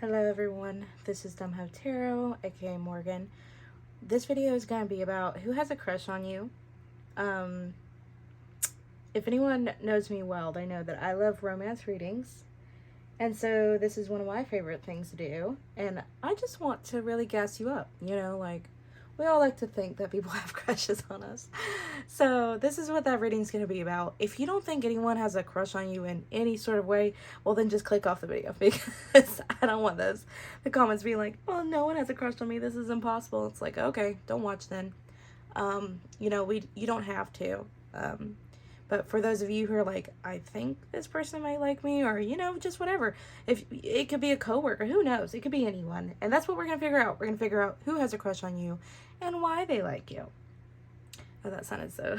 Hello everyone, this is Dumbho Tarot, aka Morgan. This video is going to be about who has a crush on you. If anyone knows me well, they know that I love romance readings. And so this is one of my favorite things to do. And I just want to really gas you up, we all like to think that people have crushes on us. So this is what that reading's going to be about. If you don't think anyone has a crush on you in any sort of way, well then just click off the video because I don't want the comments being like, well, no one has a crush on me, this is impossible. It's like, okay, don't watch then. You don't have to. But for those of you who are like, I think this person might like me, or, just whatever. If it could be a coworker, who knows? It could be anyone. And that's what we're going to figure out. We're going to figure out who has a crush on you and why they like you. Oh, that sounded so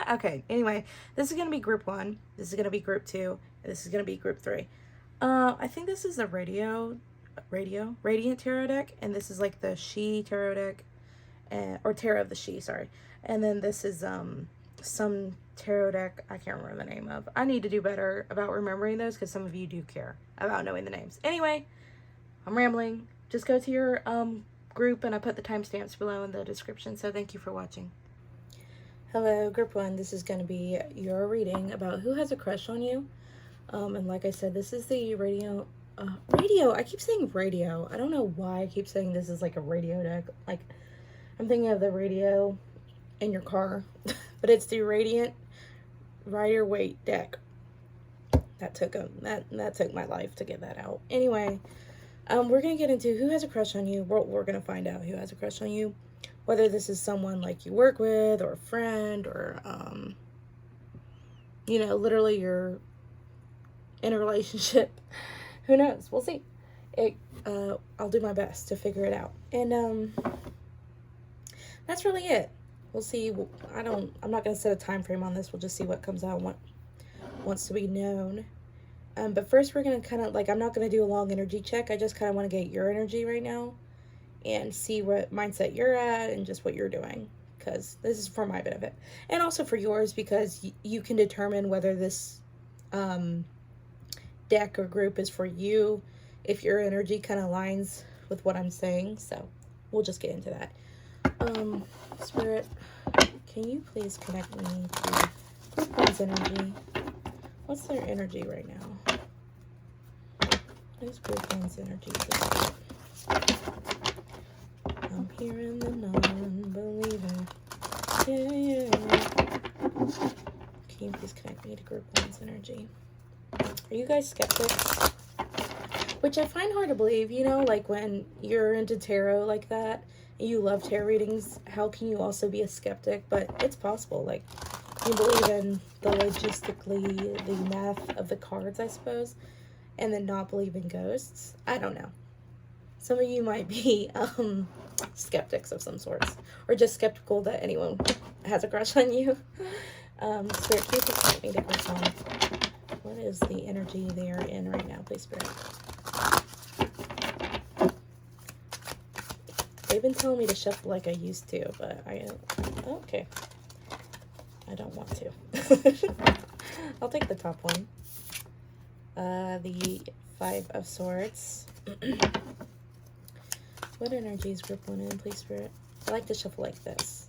okay. Anyway, this is going to be group 1. This is going to be group 2. This is going to be group 3. I think this is the Radiant Tarot deck. And this is like the She Tarot deck. Or Tarot of the She, sorry. And then this is, some tarot deck I can't remember the name of. I need to do better about remembering those because some of you do care about knowing the names. Anyway, I'm rambling. Just go to your group, and I put the timestamps below in the description. So thank you for watching. Hello, group 1. This is going to be your reading about who has a crush on you. And like I said, this is the radio. I keep saying radio. I don't know why I keep saying this is like a radio deck. Like, I'm thinking of the radio in your car. But it's the Radiant Rider-Waite deck. That took my life to get that out. Anyway, we're gonna get into who has a crush on you. We're gonna find out who has a crush on you, whether this is someone like you work with, or a friend, or literally you're in a relationship. Who knows? We'll see. I'll do my best to figure it out, and that's really it. We'll see. I'm not going to set a time frame on this. We'll just see what comes out, what wants to be known. But first we're going to kind of, I'm not going to do a long energy check. I just kind of want to get your energy right now and see what mindset you're at and just what you're doing. Because this is for my benefit. And also for yours, because you can determine whether this deck or group is for you if your energy kind of aligns with what I'm saying. So we'll just get into that. Spirit, can you please connect me to group 1's energy? What's their energy right now? What is group 1's energy? I'm hearing the non-believer. Yeah. Can you please connect me to group 1's energy? Are you guys skeptics? Which I find hard to believe, when you're into tarot like that, you love tarot readings, how can you also be a skeptic? But it's possible. You believe in the math of the cards, I suppose, and then not believe in ghosts. I don't know. Some of you might be skeptics of some sorts, or just skeptical that anyone has a crush on you. Spirit, can you please help me to group 1? What is the energy they are in right now, please, Spirit? They've been telling me to shuffle like I used to, but okay. I don't want to. I'll take the top one. The 5 of Swords. What energy is group 1 in, please, Spirit? I like to shuffle like this.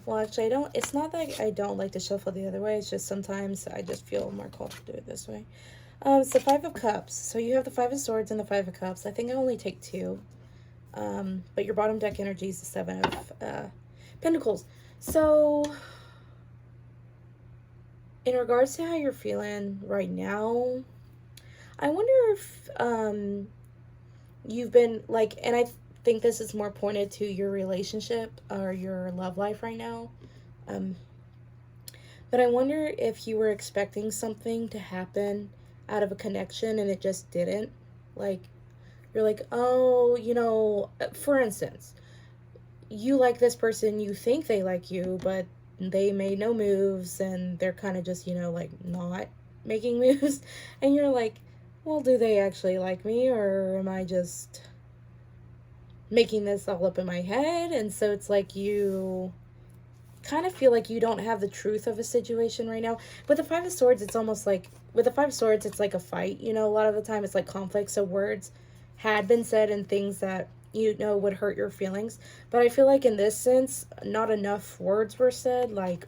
Well, actually, it's not that I don't like to shuffle the other way. It's just sometimes I just feel more called to do it this way. It's the 5 of Cups. So you have the 5 of Swords and the 5 of Cups. I think I only take 2. But your bottom deck energy is the 7 of Pentacles. So, in regards to how you're feeling right now, I wonder if you've been, and I think this is more pointed to your relationship or your love life right now. But I wonder if you were expecting something to happen out of a connection and it just didn't. You're like, oh, for instance, you like this person, you think they like you, but they made no moves, and they're kind of just, not making moves. And you're like, well, do they actually like me, or am I just making this all up in my head? And so it's like you kind of feel like you don't have the truth of a situation right now. With the Five of Swords, it's almost like, with the Five of Swords, it's like a fight. You know, a lot of the time it's like conflict. So words had been said and things that, you know, would hurt your feelings. But I feel like in this sense, not enough words were said. Like,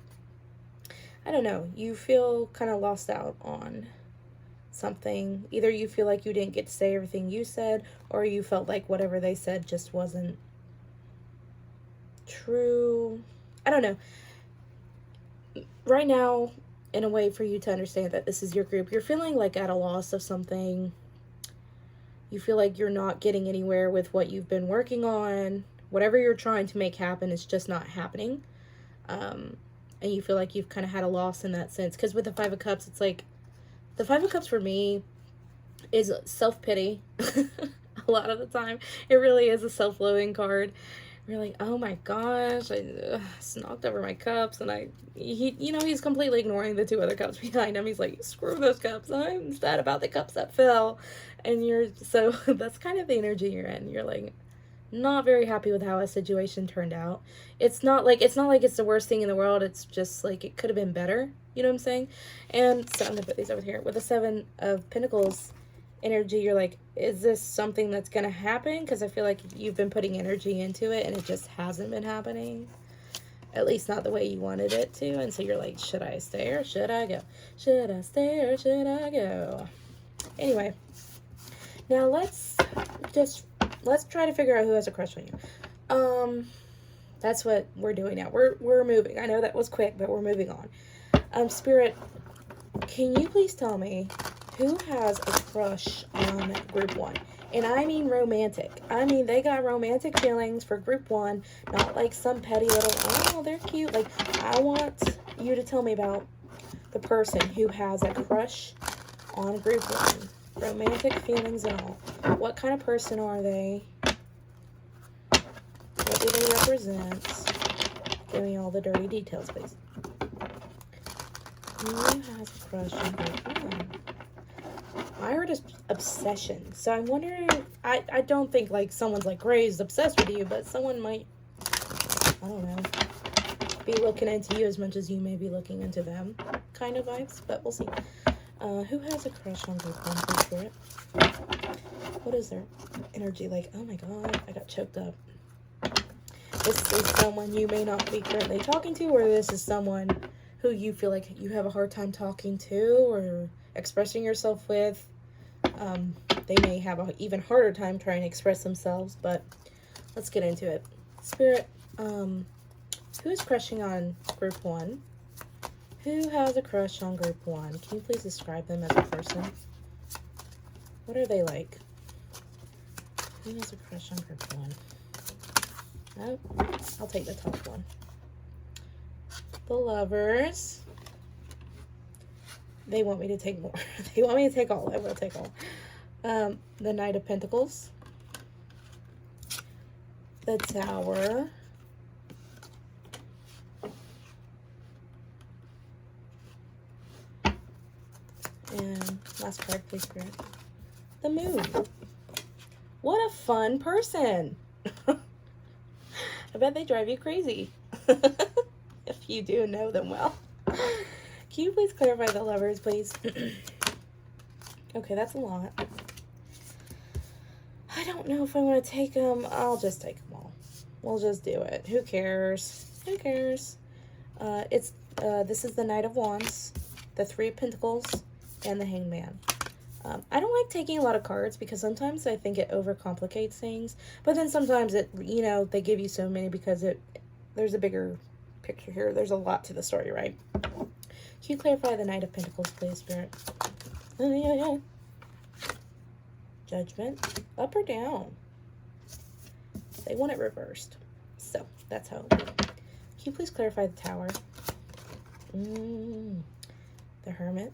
I don't know, you feel kind of lost out on something. Either you feel like you didn't get to say everything you said, or you felt like whatever they said just wasn't true. I don't know. Right now, in a way for you to understand that this is your group, you're feeling like at a loss of something. You feel like you're not getting anywhere with what you've been working on. Whatever you're trying to make happen is just not happening. And you feel like you've kind of had a loss in that sense. Because with the Five of Cups, it's like, the Five of Cups for me is self-pity. A lot of the time, it really is a self-loathing card. You're like, oh my gosh, I knocked over my cups, and he's completely ignoring the two other cups behind him. He's like, screw those cups, I'm sad about the cups that fell. And so that's kind of the energy you're in. You're like, not very happy with how a situation turned out. It's not like it's the worst thing in the world. It's just like it could have been better. You know what I'm saying? And so I'm gonna put these over here. With the Seven of Pentacles energy, you're like, is this something that's gonna happen? Because I feel like you've been putting energy into it and it just hasn't been happening. At least not the way you wanted it to. And so you're like, should I stay or should I go? Should I stay or should I go? Anyway, now let's try to figure out who has a crush on you. That's what we're doing now. We're moving. I know that was quick, but we're moving on. Spirit, can you please tell me who has a crush on group one? And I mean romantic. I mean, they got romantic feelings for group one, not like some petty little, oh, they're cute. Like, I want you to tell me about the person who has a crush on group one. Romantic feelings and all. What kind of person are they? What do they represent? Give me all the dirty details, please. Who has a crush on group one? I heard obsession. So I'm wondering, I don't think like someone's like crazed obsessed with you, but someone might, I don't know, be looking into you as much as you may be looking into them kind of vibes, but we'll see. Who has a crush on group one, please, Spirit? What is their energy like? Oh my god, I got choked up. This is someone you may not be currently talking to, or this is someone who you feel like you have a hard time talking to or expressing yourself with. They may have an even harder time trying to express themselves, but let's get into it. Spirit, who is crushing on group one? Who has a crush on group one? Can you please describe them as a person? What are they like? Who has a crush on group one? Oh, I'll take the top one. The Lovers. They want me to take more. They want me to take all. I will take all. The Knight of Pentacles. The Tower. And last card, please, Spirit. The Moon. What a fun person. I bet they drive you crazy. If you do know them well. Can you please clarify the Lovers, please? Okay, that's a lot. I don't know if I want to take them. I'll just take them all. We'll just do it. Who cares? Who cares? This is the Knight of Wands, the Three of Pentacles, and the Hangman. I don't like taking a lot of cards because sometimes I think it overcomplicates things. But then sometimes it, you know, they give you so many because there's a bigger picture here. There's a lot to the story, right? Can you clarify the Knight of Pentacles, please, Spirit? Judgment. Up or down? They want it reversed. So, that's how it will be. Can you please clarify the Tower? The Hermit.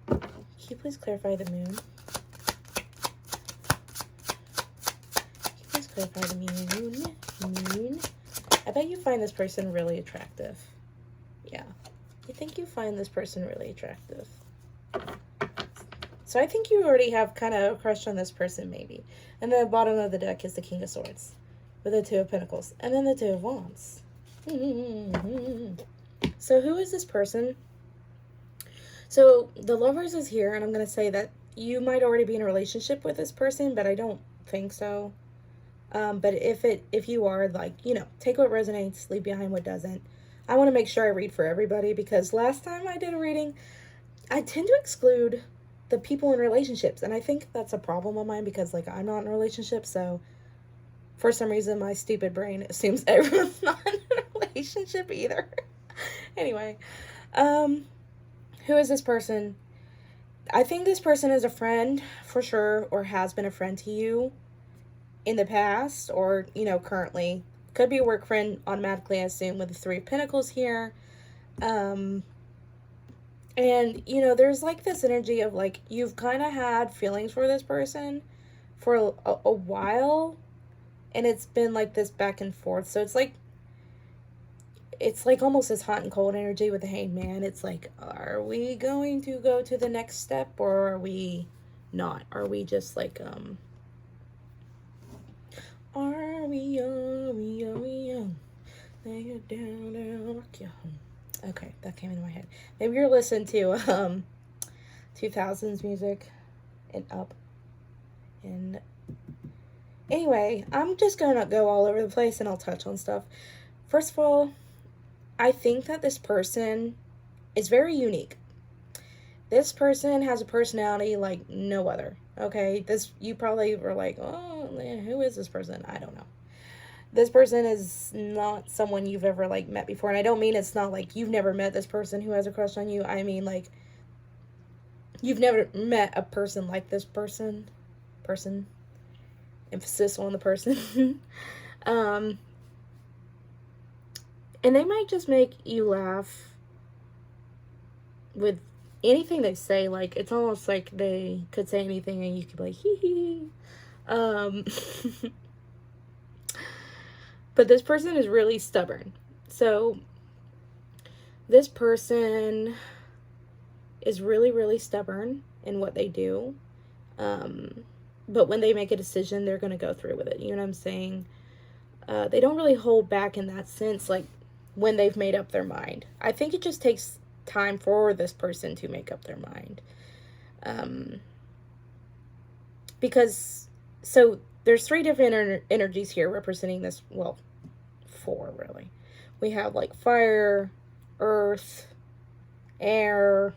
Can you please clarify the Moon? Can you please clarify the Moon? I bet you find this person really attractive. Yeah. I think you find this person really attractive. So I think you already have kind of a crush on this person, maybe. And the bottom of the deck is the King of Swords. with the Two of Pentacles. And then the Two of Wands. So who is this person? So the Lovers is here, and I'm going to say that you might already be in a relationship with this person, but I don't think so. But if you are, like, you know, take what resonates, leave behind what doesn't. I want to make sure I read for everybody, because last time I did a reading, I tend to exclude the people in relationships, and I think that's a problem of mine, because, like, I'm not in a relationship, so for some reason my stupid brain assumes everyone's not in a relationship either. Anyway, who is this person? I think this person is a friend for sure, or has been a friend to you in the past, or, you know, currently. Could be a work friend, automatically, I assume, with the Three of Pentacles here. And, you know, there's, like, this energy of, like, you've kind of had feelings for this person for a while, and it's been, like, this back and forth. So it's like almost this hot and cold energy with the Hanged Man. It's like, are we going to go to the next step, or are we not? Are we just, like, are we, lay it down, rock you home. Okay, that came into my head. Maybe you're listening to 2000s music and up. And anyway, I'm just gonna go all over the place, and I'll touch on stuff. First of all, I think that this person is very unique. This person has a personality like no other. Okay, you probably were like, oh, who is this person? I don't know. This person is not someone you've ever, like, met before. And I don't mean it's not like you've never met this person who has a crush on you. I mean, like, you've never met a person like this person. Emphasis on the person. And they might just make you laugh with anything they say. Like, it's almost like they could say anything and you could be like, hee hee. But this person is really stubborn. So this person is really, really stubborn in what they do. But when they make a decision, they're going to go through with it. You know what I'm saying? They don't really hold back in that sense, like, when they've made up their mind. I think it just takes time for this person to make up their mind. Because, so, there's 3 different energies here representing this, well, 4, really. We have, like, fire, earth, air,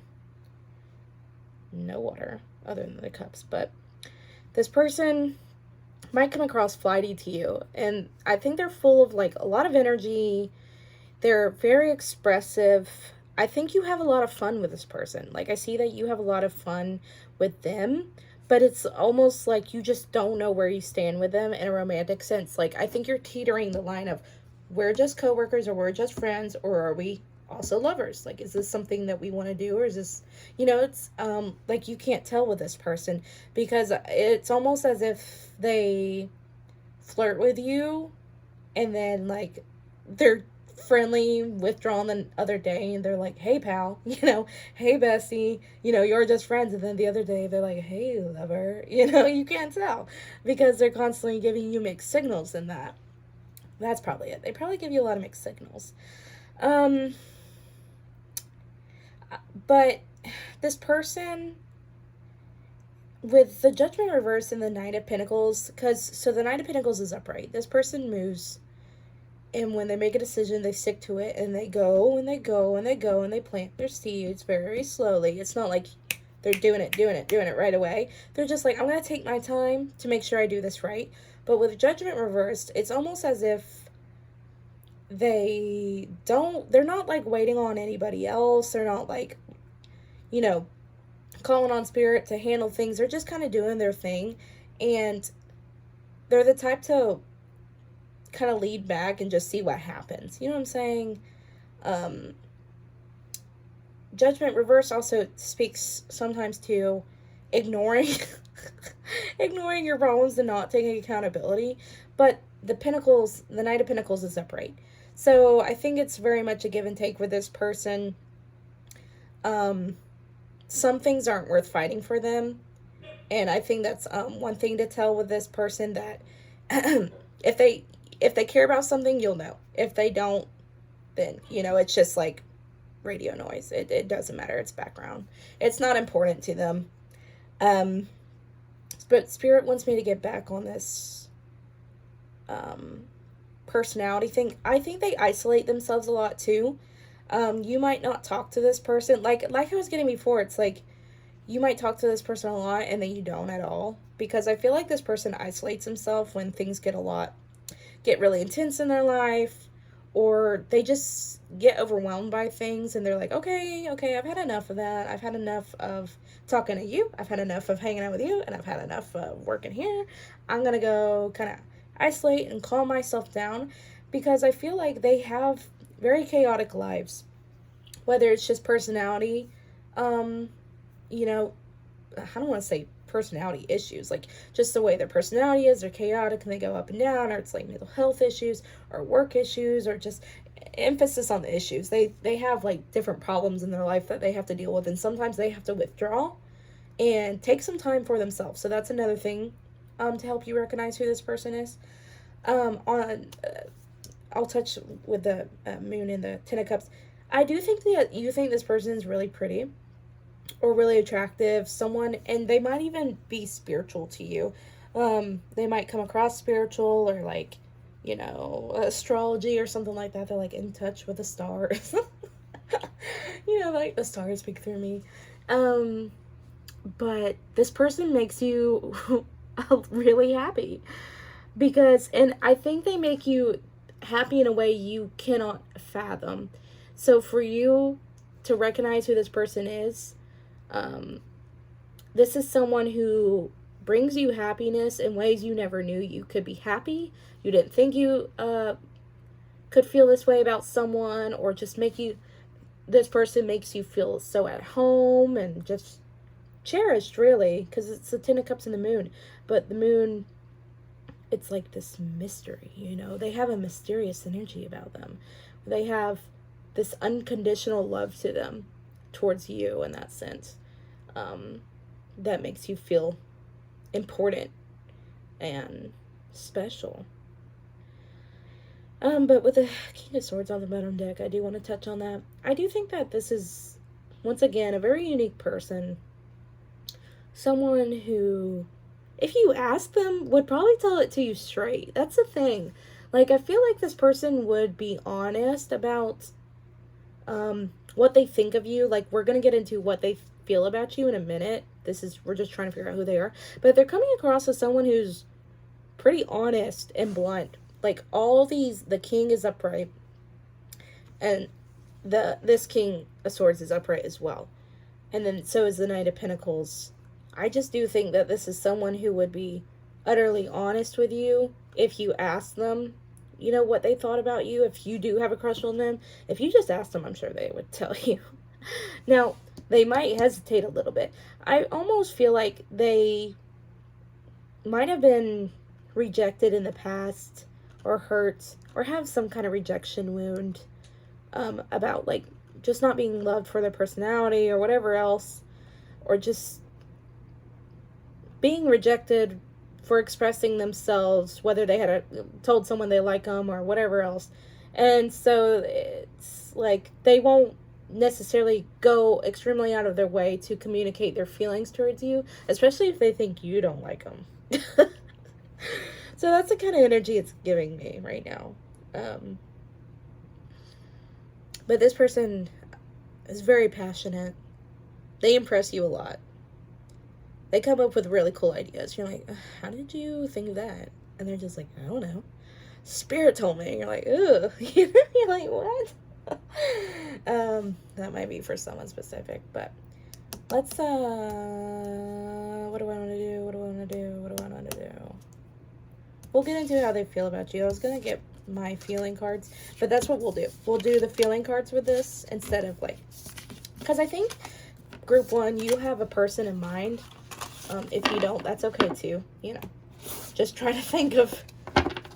no water, other than the cups, but this person might come across flighty to you, and I think they're full of, like, a lot of energy. They're very expressive. I think you have a lot of fun with this person. Like, I see that you have a lot of fun with them, but it's almost like you just don't know where you stand with them in a romantic sense. Like, I think you're teetering the line of, we're just coworkers, or we're just friends, or are we also lovers? Like, is this something that we want to do, or is this, you know, it's, like, you can't tell with this person, because it's almost as if they flirt with you, and then, like, they're friendly, withdrawn the other day, and they're like, hey pal, you know, hey bestie, you know, you're just friends, and then the other day they're like, hey lover, you know, you can't tell, because they're constantly giving you mixed signals in that. That's probably it. They probably give you a lot of mixed signals. But this person, with the Judgment reverse and the Knight of Pentacles, so the Knight of Pentacles is upright. This person moves, and when they make a decision, they stick to it, and they go, and they go, and they go, and they plant their seeds very slowly. It's not like they're doing it right away. They're just like, I'm going to take my time to make sure I do this right. But with Judgment reversed, it's almost as if they're not, like, waiting on anybody else. They're not, like, you know, calling on spirit to handle things. They're just kind of doing their thing. And they're the type to kind of lead back and just see what happens. You know what I'm saying? Judgment reverse also speaks sometimes to ignoring ignoring your problems and not taking accountability. But the Knight of Pentacles is upright. So I think it's very much a give and take with this person. Some things aren't worth fighting for them. And I think that's one thing to tell with this person, that if they care about something, you'll know. If they don't, then, you know, it's just like radio noise. It doesn't matter. It's background. It's not important to them. Um, but Spirit wants me to get back on this personality thing. I think they isolate themselves a lot too. You might not talk to this person. Like I was getting before, it's like you might talk to this person a lot and then you don't at all. Because I feel like this person isolates himself when things get really intense in their life, or they just get overwhelmed by things and they're like, okay, I've had enough of that. I've had enough of talking to you. I've had enough of hanging out with you, and I've had enough of working here. I'm going to go kind of isolate and calm myself down, because I feel like they have very chaotic lives, whether it's just personality, you know, I don't want to say personality issues, like just the way their personality is, they're chaotic and they go up and down, or it's like mental health issues or work issues, or just emphasis on the issues. They have like different problems in their life that they have to deal with, and sometimes they have to withdraw and take some time for themselves. So that's another thing to help you recognize who this person is. I'll touch with the moon and the Ten of Cups. I do think that you think this person is really pretty or really attractive, someone, and they might even be spiritual to you. They might come across spiritual, or like, you know, astrology or something like that. They're like in touch with the stars. You know, like the stars speak through me. But this person makes you really happy, because, and I think they make you happy in a way you cannot fathom. So for you to recognize who this person is, this is someone who brings you happiness in ways you never knew you could be happy. You didn't think you could feel this way about someone, or just this person makes you feel so at home and just cherished, really, because it's the Ten of Cups and the moon. But the moon, it's like this mystery, you know. They have a mysterious energy about them. They have this unconditional love to them towards you, in that sense, that makes you feel important and special. But with the King of Swords on the bottom deck, I do want to touch on that. I do think that this is, once again, a very unique person. Someone who, if you ask them, would probably tell it to you straight. That's the thing. Like, I feel like this person would be honest about what they think of you. Like, we're going to get into what they feel about you in a minute. We're just trying to figure out who they are. But they're coming across as someone who's pretty honest and blunt. Like, the King is upright, and this King of Swords is upright as well. And then so is the Knight of Pentacles. I just do think that this is someone who would be utterly honest with you if you ask them, you know, what they thought about you. If you do have a crush on them, if you just ask them, I'm sure they would tell you. Now, they might hesitate a little bit. I almost feel like they might have been rejected in the past, or hurt, or have some kind of rejection wound about, like, just not being loved for their personality or whatever else, or just being rejected for expressing themselves, whether they had told someone they like them or whatever else. And so it's like they won't necessarily go extremely out of their way to communicate their feelings towards you, especially if they think you don't like them. So that's the kind of energy it's giving me right now. But this person is very passionate. They impress you a lot. They come up with really cool ideas. You're like, how did you think of that? And they're just like, I don't know. Spirit told me. And you're like, ugh. You're like, what? That might be for someone specific. But let's, what do I want to do? What do I want to do? What do I want to do? We'll get into how they feel about you. I was going to get my feeling cards, but that's what we'll do. We'll do the feeling cards with this instead of, like, because I think group one, you have a person in mind. If you don't, that's okay too. You know, just try to think of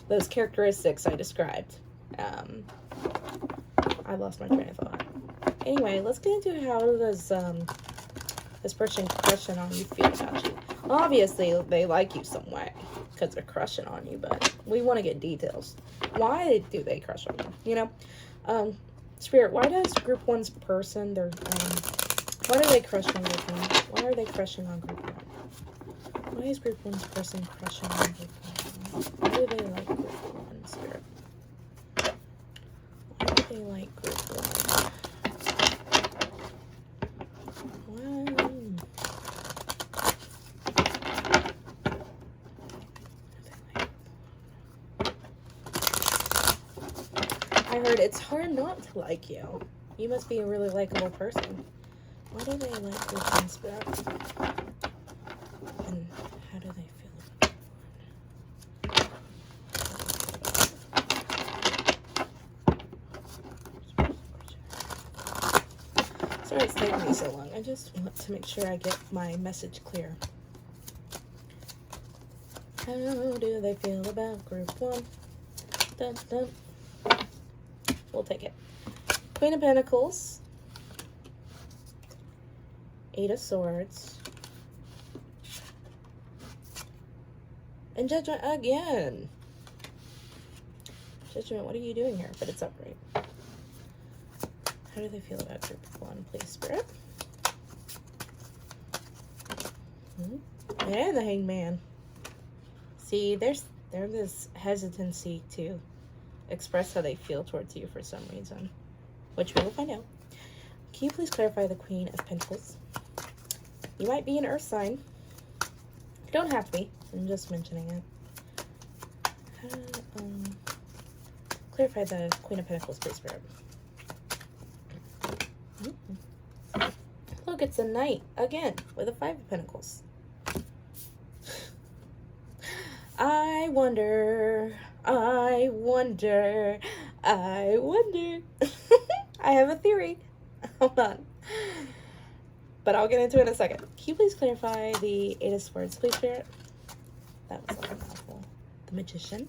those characteristics I described. I lost my train of thought. Anyway, let's get into how does this person question on you feel about you. Obviously, they like you some way, because they're crushing on you, but we want to get details. Why do they crush on you? You know, Spirit, why does group one's person, why do they crush on group one? Why are they crushing on group one? Why is group one's person crushing on group one? Why do they like group one, Spirit? Why do they like group one? I heard it's hard not to like you. You must be a really likable person. Why do they like group one, Spirit? And how do they feel about it? Sorry it's taking me so long. I just want to make sure I get my message clear. How do they feel about group one? Dun, dun. We'll take it. Queen of Pentacles. 8 of Swords. And Judgment again. Judgment, what are you doing here? But it's upright. How do they feel about group one, please, Spirit? And the Hangman. See, there's this hesitancy to express how they feel towards you for some reason, which we will find out. Can you please clarify the Queen of Pentacles? You might be an earth sign. You don't have to be. I'm just mentioning it. Clarify the Queen of Pentacles, please, Spirit. Look, it's a Knight again with a 5 of Pentacles. I wonder. I have a theory. Hold on. But I'll get into it in a second. Can you please clarify the 8 of Swords, please, Spirit? That was like a mouthful. The Magician.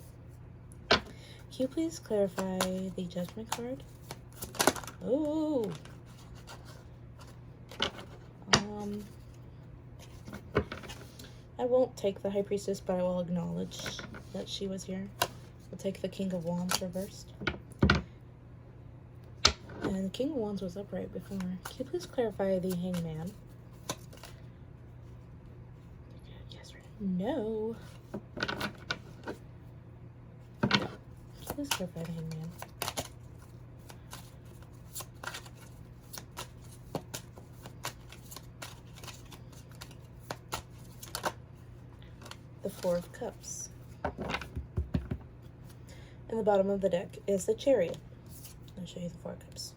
Can you please clarify the Judgment card? Ooh. I won't take the High Priestess, but I will acknowledge that she was here. We'll take the King of Wands reversed. And the King of Wands was upright before. Can you please clarify the Hangman? Yes, right. No. No. Can you please clarify the Hangman? The 4 of Cups. And the bottom of the deck is the Chariot. I'll show you the 4 of Cups.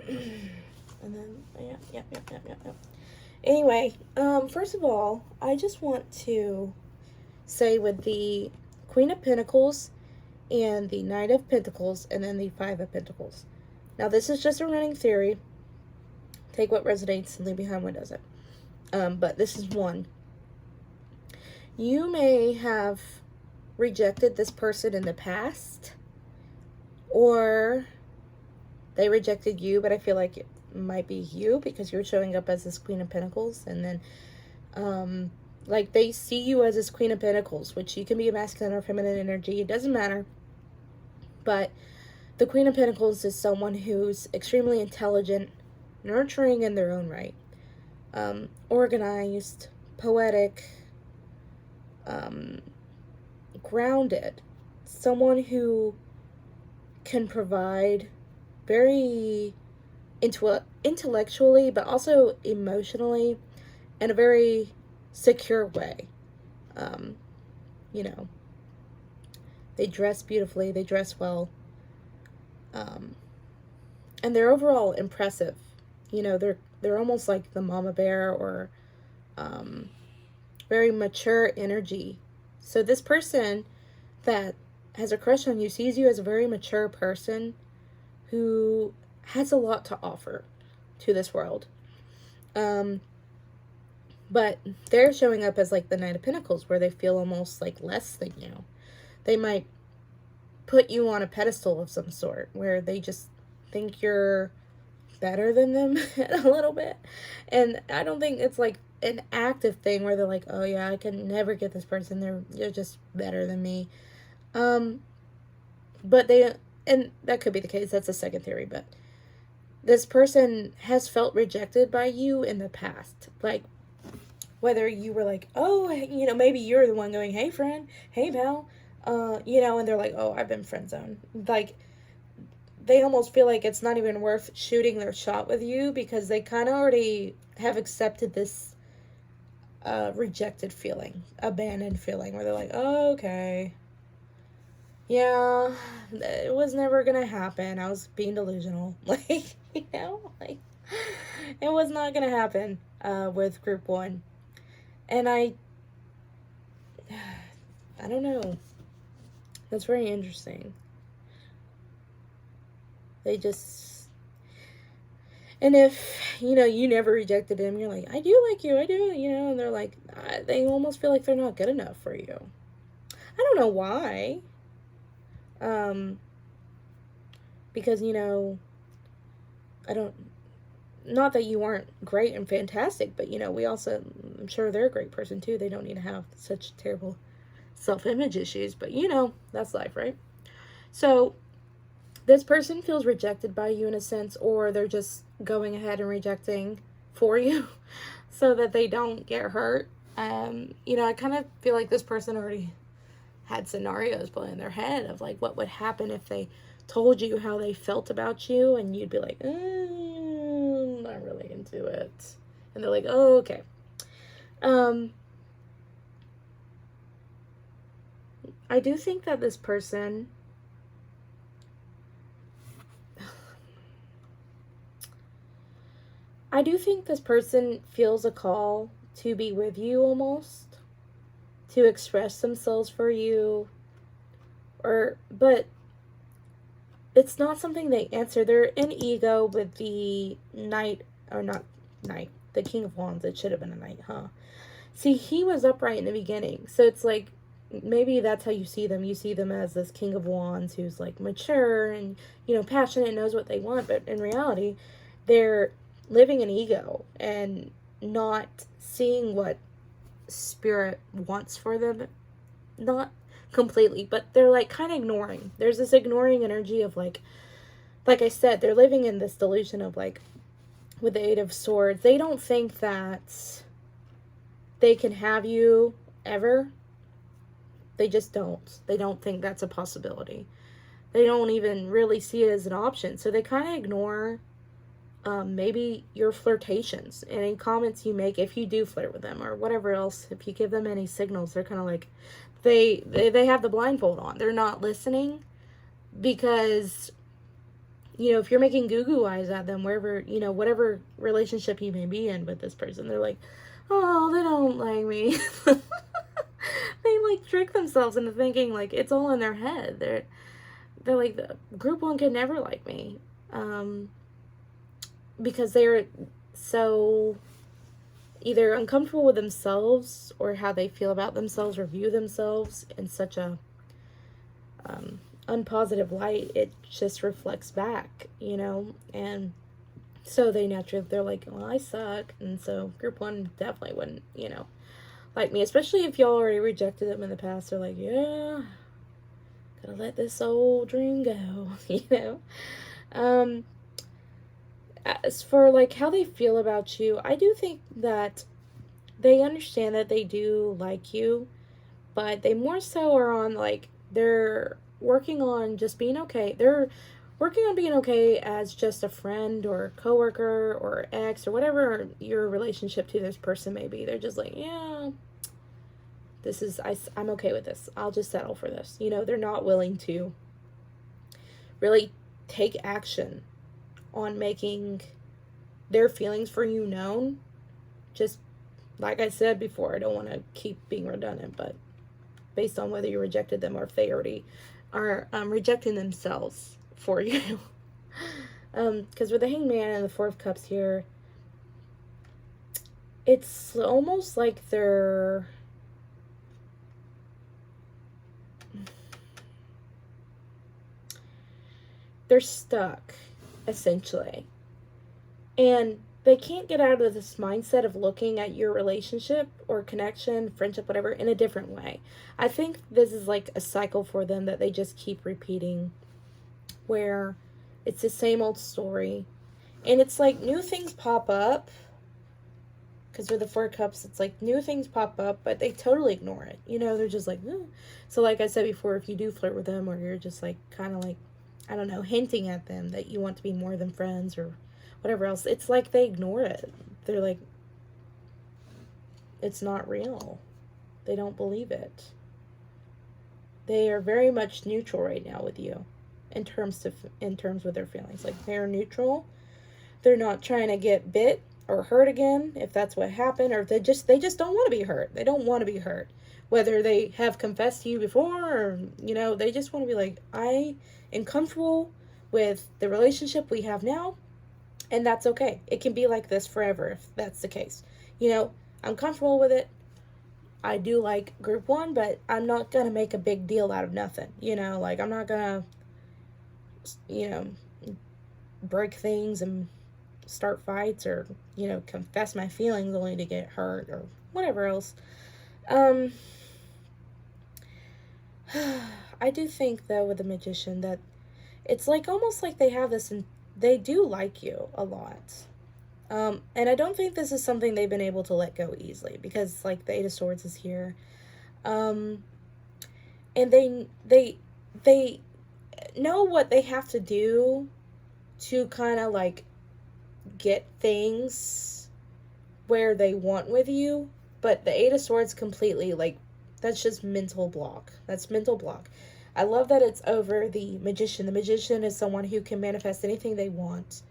And then, yeah. Anyway, first of all, I just want to say with the Queen of Pentacles and the Knight of Pentacles and then the 5 of Pentacles. Now, this is just a running theory. Take what resonates and leave behind what doesn't. But this is one. You may have rejected this person in the past, or they rejected you, but I feel like it might be you because you're showing up as this Queen of Pentacles, and then like they see you as this Queen of Pentacles, which you can be a masculine or feminine energy, it doesn't matter. But the Queen of Pentacles is someone who's extremely intelligent, nurturing in their own right, organized, poetic, grounded, someone who can provide very intellectually, but also emotionally, in a very secure way. You know, they dress beautifully, they dress well, and they're overall impressive. You know, they're almost like the mama bear, or very mature energy. So this person that has a crush on you sees you as a very mature person who has a lot to offer to this world. But they're showing up as like the Knight of Pentacles, where they feel almost like less than you. They might put you on a pedestal of some sort, where they just think you're better than them a little bit. And I don't think it's like an active thing where they're like, oh yeah, I can never get this person. They're just better than me. But they, and that could be the case. That's a second theory, but this person has felt rejected by you in the past. Like, whether you were like, oh, maybe you're the one going, hey, friend, hey, pal, and they're like, oh, I've been friend zoned. Like, they almost feel like it's not even worth shooting their shot with you because they kind of already have accepted this rejected feeling, abandoned feeling, where they're like, oh, okay. Yeah, it was never gonna happen. I was being delusional. Like, like, it was not gonna happen with group one. And I don't know. That's very interesting. They just, and if, you never rejected them, you're like, I do like you, I do, and they're like, they almost feel like they're not good enough for you. I don't know why. Because, I don't, not that you aren't great and fantastic, but, we also, I'm sure they're a great person too. They don't need to have such terrible self-image issues, but, that's life, right? So, this person feels rejected by you in a sense, or they're just going ahead and rejecting for you so that they don't get hurt. I kind of feel like this person already had scenarios playing in their head of like what would happen if they told you how they felt about you, and you'd be like, I'm not really into it. And they're like, oh, okay. I do think that this person, feels a call to be with you almost, to express themselves for you, but it's not something they answer. They're in ego with the knight, or not knight, the King of Wands. It should have been a knight, huh? See, he was upright in the beginning, so it's like, maybe that's how you see them. You see them as this King of Wands who's like mature and, passionate and knows what they want, but in reality, they're living in ego and not seeing what spirit wants for them. Not completely, but they're like kind of ignoring. There's this ignoring energy of like I said, they're living in this delusion of like, with the Eight of Swords, they don't think that they can have you ever. They just don't. They don't think that's a possibility. They don't even really see it as an option. So they kind of ignore maybe your flirtations, any comments you make if you do flirt with them, or whatever else. If you give them any signals, they're kind of like, they have the blindfold on. They're not listening because, if you're making goo-goo eyes at them, wherever, whatever relationship you may be in with this person, they're like, oh, they don't like me. They like trick themselves into thinking like it's all in their head. They're like, the group one could never like me. Because they're so either uncomfortable with themselves or how they feel about themselves or view themselves in such a unpositive light. It just reflects back, and so they're like, well, I suck. And so group one definitely wouldn't, like me, especially if y'all already rejected them in the past. They're like, yeah, gotta let this old dream go. As for like how they feel about you, I do think that they understand that they do like you, but they more so are on like, they're working on just being okay. They're working on being okay as just a friend or coworker or ex or whatever your relationship to this person may be. They're just like, yeah, I'm okay with this. I'll just settle for this. They're not willing to really take action on making their feelings for you known. Just like I said before, I don't want to keep being redundant, but based on whether you rejected them or if they already are rejecting themselves for you. Because with the Hangman and the Four of Cups here, it's almost like they're stuck, essentially. And they can't get out of this mindset of looking at your relationship or connection, friendship, whatever, in a different way. I think this is like a cycle for them that they just keep repeating, where it's the same old story. And it's like new things pop up, because with the Four Cups, it's like new things pop up, but they totally ignore it. You know, they're just like, "Ooh." So like I said before, if you do flirt with them, or you're just like kind of like, I don't know, hinting at them that you want to be more than friends or whatever else, it's like they ignore it. They're like, it's not real. They don't believe it. They are very much neutral right now with you in terms with their feelings. Like, they're neutral. They're not trying to get bit or hurt again, if that's what happened, or if they just don't want to be hurt. They don't want to be hurt. Whether they have confessed to you before, or, you know, they just want to be like, I am comfortable with the relationship we have now, and that's okay. It can be like this forever if that's the case. You know, I'm comfortable with it. I do like group one, but I'm not going to make a big deal out of nothing. You know, like, I'm not going to, you know, break things and start fights, or, you know, confess my feelings only to get hurt, or whatever else. I do think, though, with the Magician, that it's like almost like they have this, and they do like you a lot. And I don't think this is something they've been able to let go easily, because, like, the Eight of Swords is here. And they know what they have to do to kind of, like, get things where they want with you, but the Eight of Swords completely, like, that's just mental block. That's mental block. I love that it's over the Magician. The Magician is someone who can manifest anything they want,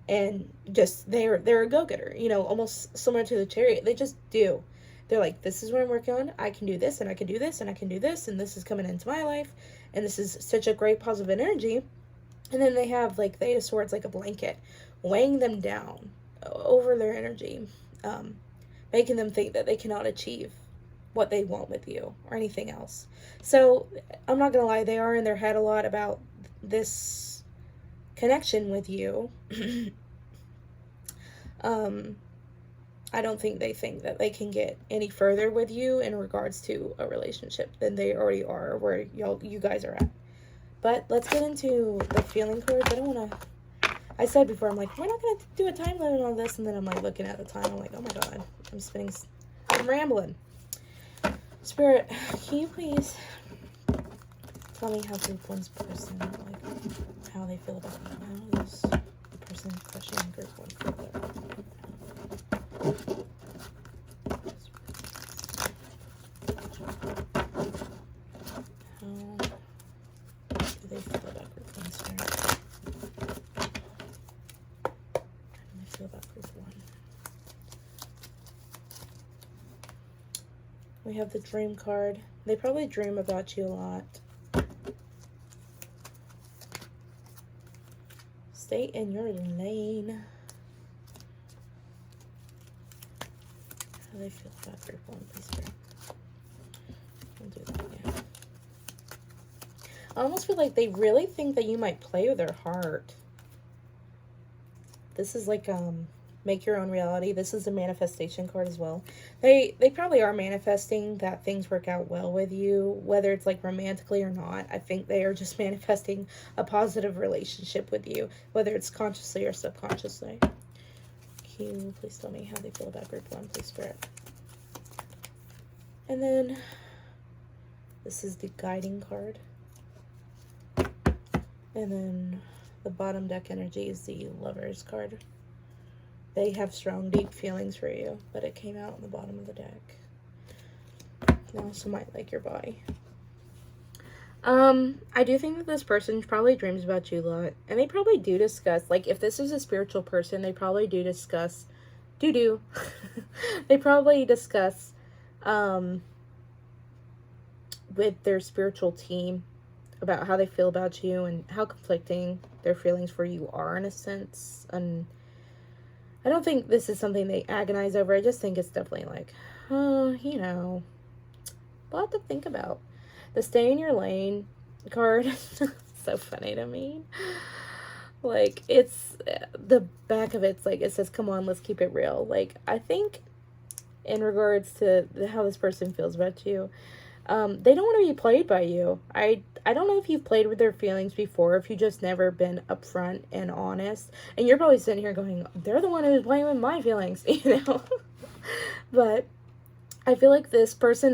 and just they're a go-getter, you know, almost similar to the Chariot. They just do. They're like, this is what I'm working on. I can do this, and I can do this, and I can do this, and this is coming into my life, and this is such a great positive energy. And then they have, like, the Eight of Swords like a blanket, weighing them down over their energy, making them think that they cannot achieve what they want with you or anything else. So I'm not gonna lie, they are in their head a lot about this connection with you. I don't think they think that they can get any further with you in regards to a relationship than they already are, where you guys are at. But let's get into the feeling cards. I don't want to, I said before, I'm like, we're not going to do a time limit on this, and then I'm like looking at the time, I'm like, oh my god, I'm rambling. Spirit, can you please tell me how group one's person, like, how they feel about it now? This person crushing group one further. How do they feel about group one, Spirit? How do they feel about group one? We have the dream card. They probably dream about you a lot. Stay in your lane. How do they feel about group one, please? We'll do that, yeah. I almost feel like they really think that you might play with their heart. This is like, make your own reality. This is a manifestation card as well. They probably are manifesting that things work out well with you, whether it's like romantically or not. I think they are just manifesting a positive relationship with you, whether it's consciously or subconsciously. Can you please tell me how they feel about group one, please, Spirit? And then this is the guiding card. And then the bottom deck energy is the Lovers card. They have strong, deep feelings for you, but it came out on the bottom of the deck. They also might like your body. I do think that this person probably dreams about you a lot, and they probably do discuss, like, if this is a spiritual person, they probably do discuss, they probably discuss, with their spiritual team about how they feel about you and how conflicting their feelings for you are, in a sense. And I don't think this is something they agonize over. I just think it's definitely like, you know, a lot to think about. The stay in your lane card, so funny to me. Like, it's, the back of it's like, it says, come on, let's keep it real. Like, I think in regards to how this person feels about you, they don't want to be played by you. I don't know if you've played with their feelings before, if you just never been upfront and honest. And you're probably sitting here going, they're the one who's playing with my feelings, you know? But I feel like this person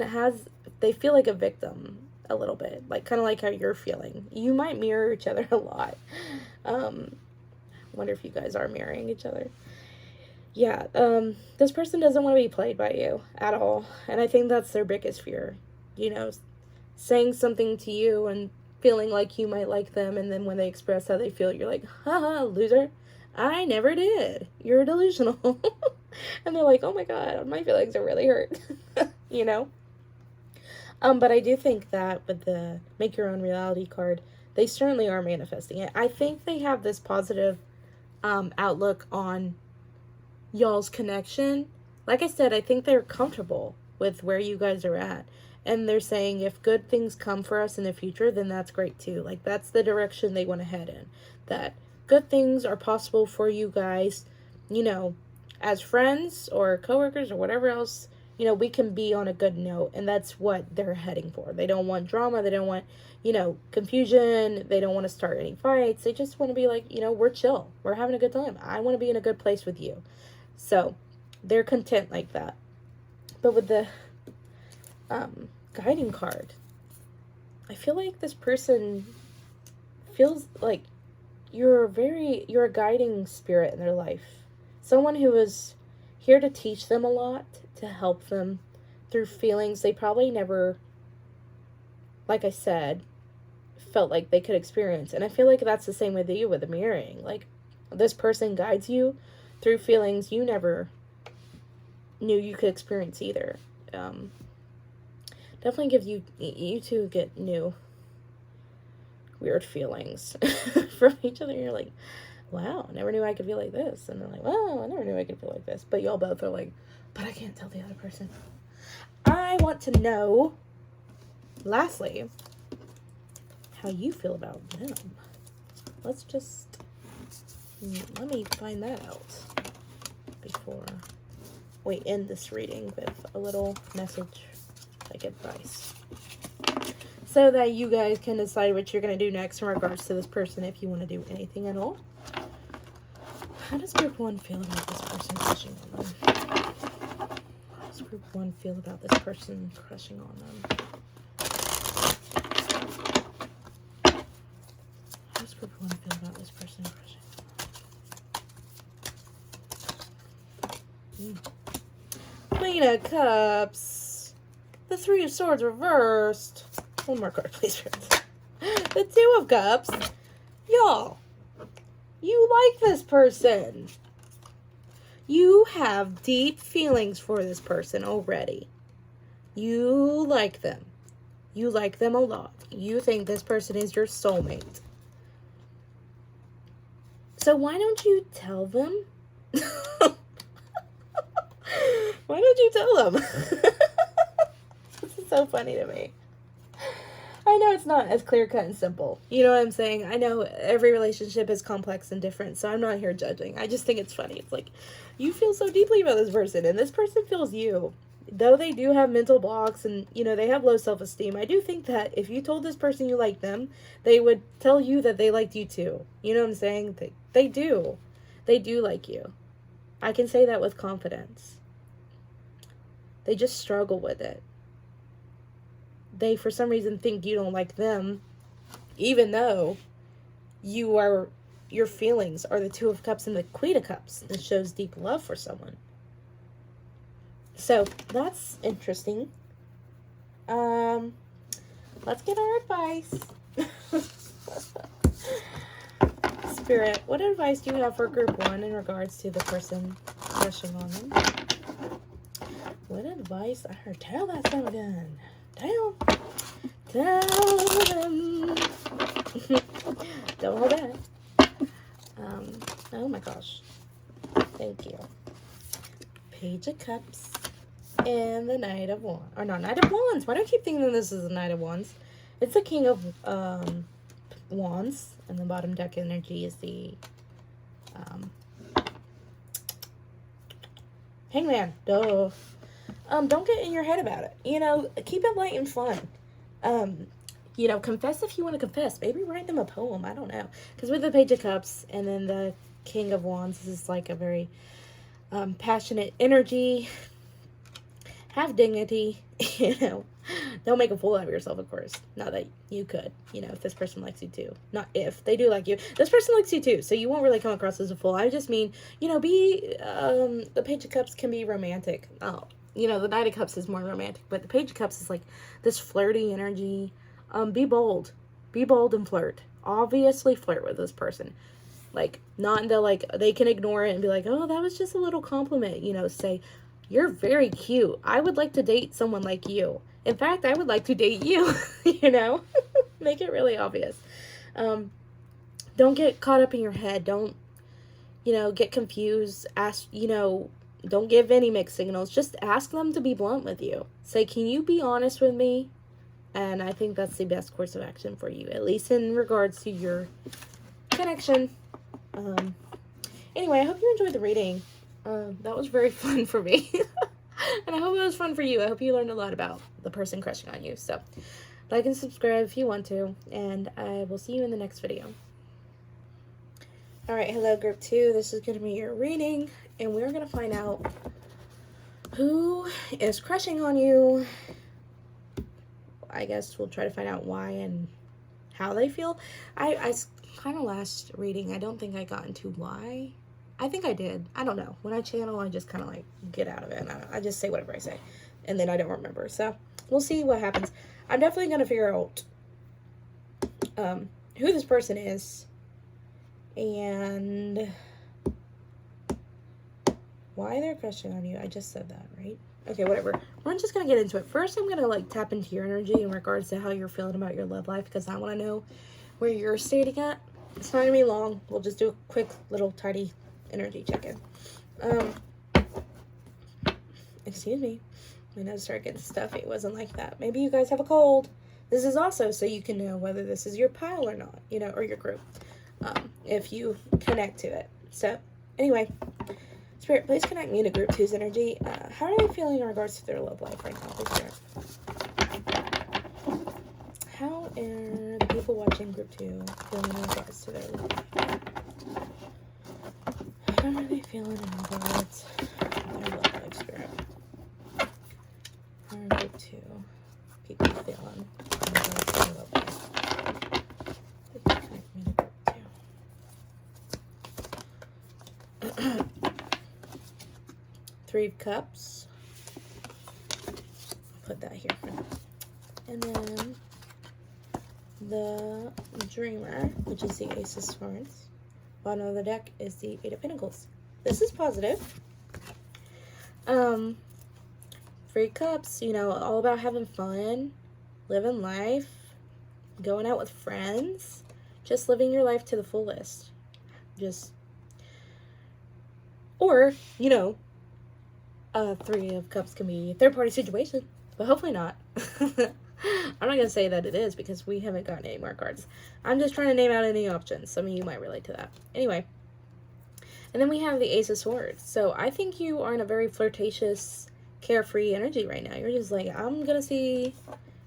they feel like a victim a little bit. Like, kind of like how you're feeling. You might mirror each other a lot. I wonder if you guys are mirroring each other. Yeah, this person doesn't want to be played by you at all. And I think that's their biggest fear. You know, saying something to you and feeling like you might like them, and then when they express how they feel, you're like, haha, loser. I never did. You're delusional. And they're like, oh my god, my feelings are really hurt. You know? But I do think that with the Make Your Own Reality card, they certainly are manifesting it. I think they have this positive outlook on y'all's connection. Like I said, I think they're comfortable with where you guys are at. And they're saying if good things come for us in the future, then that's great too. Like, that's the direction they want to head in. That good things are possible for you guys, you know, as friends or coworkers or whatever else. You know, we can be on a good note, and that's what they're heading for. They don't want drama. They don't want, you know, confusion. They don't want to start any fights. They just want to be like, you know, we're chill. We're having a good time. I want to be in a good place with you. So they're content like that. But with the guiding card, I feel like this person feels like you're a guiding spirit in their life. Someone who is here to teach them a lot, to help them through feelings they probably never, like I said, felt like they could experience. And I feel like that's the same with you with the mirroring. Like, this person guides you through feelings you never knew you could experience either. Definitely gives you two get new weird feelings from each other. You're like, wow, I never knew I could feel like this. And they're like, wow, I never knew I could feel like this. But y'all both are like, but I can't tell the other person. I want to know, lastly, how you feel about them. Let me find that out before we end this reading with a little message, like advice, so that you guys can decide what you're going to do next in regards to this person, if you want to do anything at all. How does group 1 feel about this person crushing on them? How does group 1 feel about this person crushing on them? How does group 1 feel about this person crushing on them? Queen of Cups. The Three of Swords reversed. One more card, please, friends. The Two of Cups. Y'all, you like this person. You have deep feelings for this person already. You like them. You like them a lot. You think this person is your soulmate. So why don't you tell them? Why don't you tell them? This is so funny to me. I know it's not as clear-cut and simple. You know what I'm saying? I know every relationship is complex and different, so I'm not here judging. I just think it's funny. It's like, you feel so deeply about this person, and this person feels you. Though they do have mental blocks and, you know, they have low self-esteem, I do think that if you told this person you like them, they would tell you that they liked you too. You know what I'm saying? They do. They do like you. I can say that with confidence. They just struggle with it. They, for some reason, think you don't like them, even though your feelings are the Two of Cups and the Queen of Cups. That shows deep love for someone. So, that's interesting. Let's get our advice. Spirit, what advice do you have for group 1 in regards to the person crushing on them? What advice? I heard, tell that son of a gun. Tell them. Don't hold back. Oh my gosh. Thank you. Page of Cups and the Knight of Wands. Or no, Knight of Wands. Why do I keep thinking this is the Knight of Wands? It's the King of Wands, and the bottom deck energy is the Hangman. Duh. Don't get in your head about it. You know, keep it light and fun. You know, confess if you want to confess. Maybe write them a poem. I don't know. Because with the Page of Cups and then the King of Wands, this is like a very passionate energy. Have dignity. You know, don't make a fool out of yourself, of course. Not that you could. You know, if this person likes you too. Not if. They do like you. This person likes you too. So you won't really come across as a fool. I just mean, you know, the Page of Cups can be romantic. Oh, you know, the Knight of Cups is more romantic. But the Page of Cups is like this flirty energy. Be bold. Be bold and flirt. Obviously flirt with this person. Like, not until, like, they can ignore it and be like, oh, that was just a little compliment. You know, say, you're very cute. I would like to date someone like you. In fact, I would like to date you. You know? Make it really obvious. Don't get caught up in your head. Don't, you know, get confused. Ask, you know, don't give any mixed signals. Just ask them to be blunt with you. Say, can you be honest with me? And I think that's the best course of action for you, at least in regards to your connection. Anyway, I hope you enjoyed the reading. That was very fun for me. And I hope it was fun for you. I hope you learned a lot about the person crushing on you. So, like and subscribe if you want to. And I will see you in the next video. Alright, hello group 2. This is going to be your reading. And we're going to find out who is crushing on you. I guess we'll try to find out why and how they feel. I kind of last reading, I don't think I got into why. I think I did. I don't know. When I channel, I just kind of like get out of it. And I just say whatever I say. And then I don't remember. So we'll see what happens. I'm definitely going to figure out who this person is. And why they're crushing on you. I just said that, right? Okay, whatever. We're just going to get into it. First, I'm going to, like, tap into your energy in regards to how you're feeling about your love life, because I want to know where you're stating at. It's not going to be long. We'll just do a quick, little, tidy energy check-in. Excuse me. My nose started getting stuffy. It wasn't like that. Maybe you guys have a cold. This is also so you can know whether this is your pile or not, you know, or your group, if you connect to it. So, anyway... Spirit, please connect me to Group 2's energy. How are they feeling in regards to their love life right now? Please, Spirit. How are the people watching Group 2 feeling in regards to their love life? How are they feeling in regards to their love life, Spirit? How are Group 2 people feeling in regards to their love life? Please connect me to Group 2. Three of Cups. Put that here for now. And then the Dreamer, which is the Ace of Swords. Bottom of the deck is the Eight of Pentacles. This is positive. Three Cups, you know, all about having fun, living life, going out with friends, just living your life to the fullest. Or, you know, Three of Cups can be a third-party situation, but hopefully not. I'm not going to say that it is because we haven't gotten any more cards. I'm just trying to name out any options. Some of you might relate to that. Anyway. And then we have the Ace of Swords. So I think you are in a very flirtatious, carefree energy right now. You're just like, I'm going to see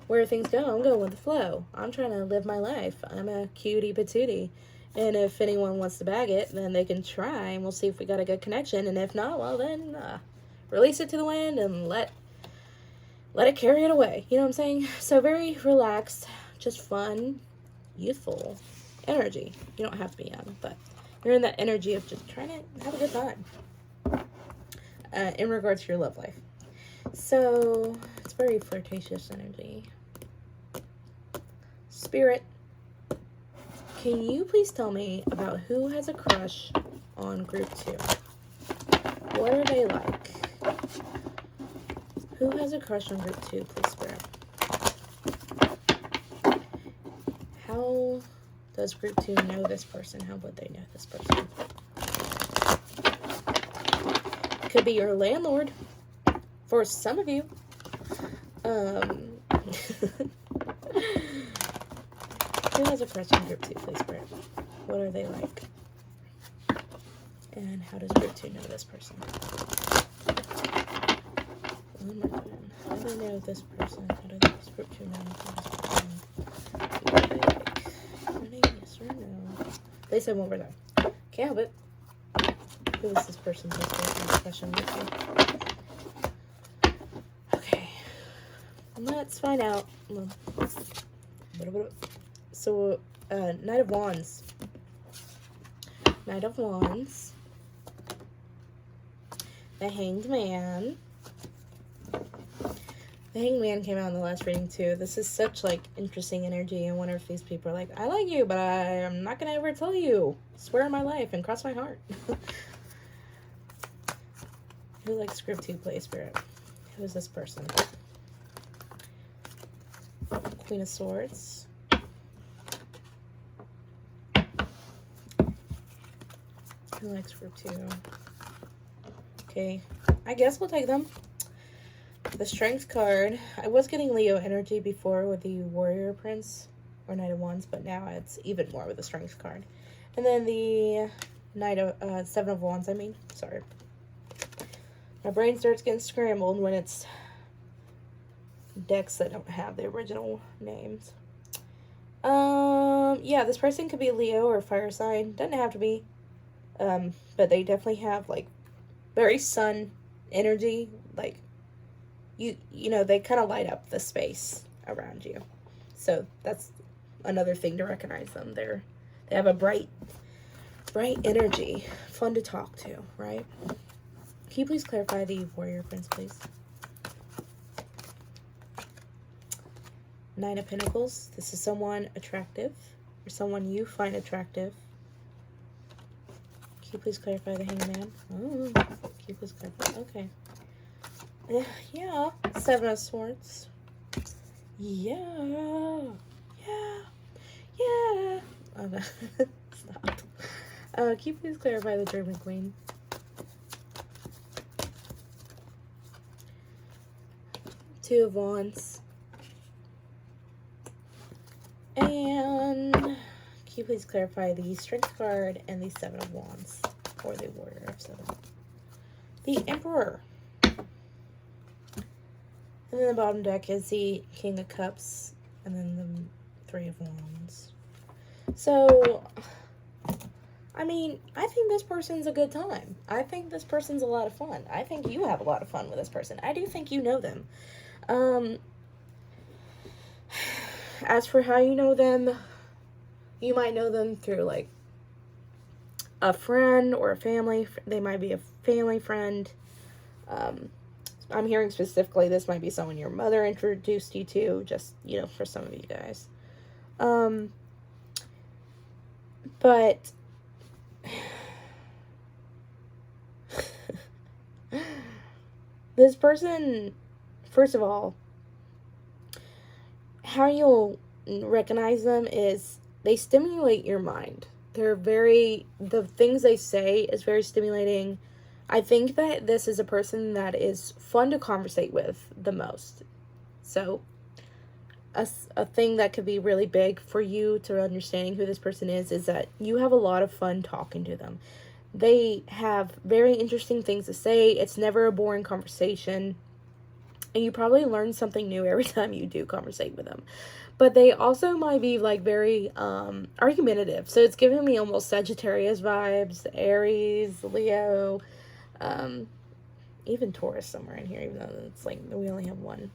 where things go. I'm going with the flow. I'm trying to live my life. I'm a cutie patootie. And if anyone wants to bag it, then they can try. And we'll see if we got a good connection. And if not, well then... release it to the wind and let it carry it away. You know what I'm saying? So very relaxed, just fun, youthful energy. You don't have to be young, but you're in that energy of just trying to have a good time in regards to your love life. So it's very flirtatious energy. Spirit, can you please tell me about who has a crush on Group 2? What are they like? Who has a crush on Group 2, please, Spirit? How does Group 2 know this person? How would they know this person? Could be your landlord for some of you. Who has a crush on Group 2, please, Britt? What are they like? And how does Group 2 know this person? Oh my God. How do they know this person? How does Group 2 know this person? Who are they like? Ready? Yes or no? They said one more time. Can't help it. Who is this person's crush on Group 2? Okay. Let's find out. So, Knight of Wands. Knight of Wands. The Hanged Man. The Hanged Man came out in the last reading too. This is such like interesting energy. I wonder if these people are like, I like you, but I'm not gonna ever tell you. Swear on my life and cross my heart. Who likes Group 2 play, Spirit? Who is this person? Queen of Swords. Who likes Group 2? Okay, I guess we'll take them. The Strength card. I was getting Leo energy before with the Warrior Prince or Knight of Wands, but now it's even more with the Strength card. And then the Seven of Wands, sorry. My brain starts getting scrambled when it's decks that don't have the original names. Yeah, this person could be Leo or fire sign. Doesn't have to be. But they definitely have like very sun energy. Like you know, they kind of light up the space around you. So that's another thing to recognize them. They have a bright energy. Fun to talk to, right? Can you please clarify the Warrior Prince, please? Nine of Pentacles. This is someone attractive or someone you find attractive. Can you please clarify the Hangman? Oh, can you please clarify? Okay. Yeah. Seven of Swords. Yeah. Oh, no. Stop. Can you please clarify the German Queen? Two of Wands. And can you please clarify the Strength card and the Seven of Wands, or the Warrior of Seven? The Emperor. And then the bottom deck is the King of Cups, and then the Three of Wands. So, I mean, I think this person's a good time. I think this person's a lot of fun. I think you have a lot of fun with this person. I do think you know them. As for how you know them, you might know them through, like, a friend or a family. They might be a family friend. I'm hearing specifically this might be someone your mother introduced you to, just, you know, for some of you guys. But this person, first of all, how you'll recognize them is they stimulate your mind. The things they say is very stimulating. I think that this is a person that is fun to conversate with the most. So, a thing that could be really big for you to understanding who this person is that you have a lot of fun talking to them. They have very interesting things to say. It's never a boring conversation. And you probably learn something new every time you do conversate with them. But they also might be, like, very argumentative. So it's giving me almost Sagittarius vibes, Aries, Leo, even Taurus somewhere in here, even though it's like we only have one.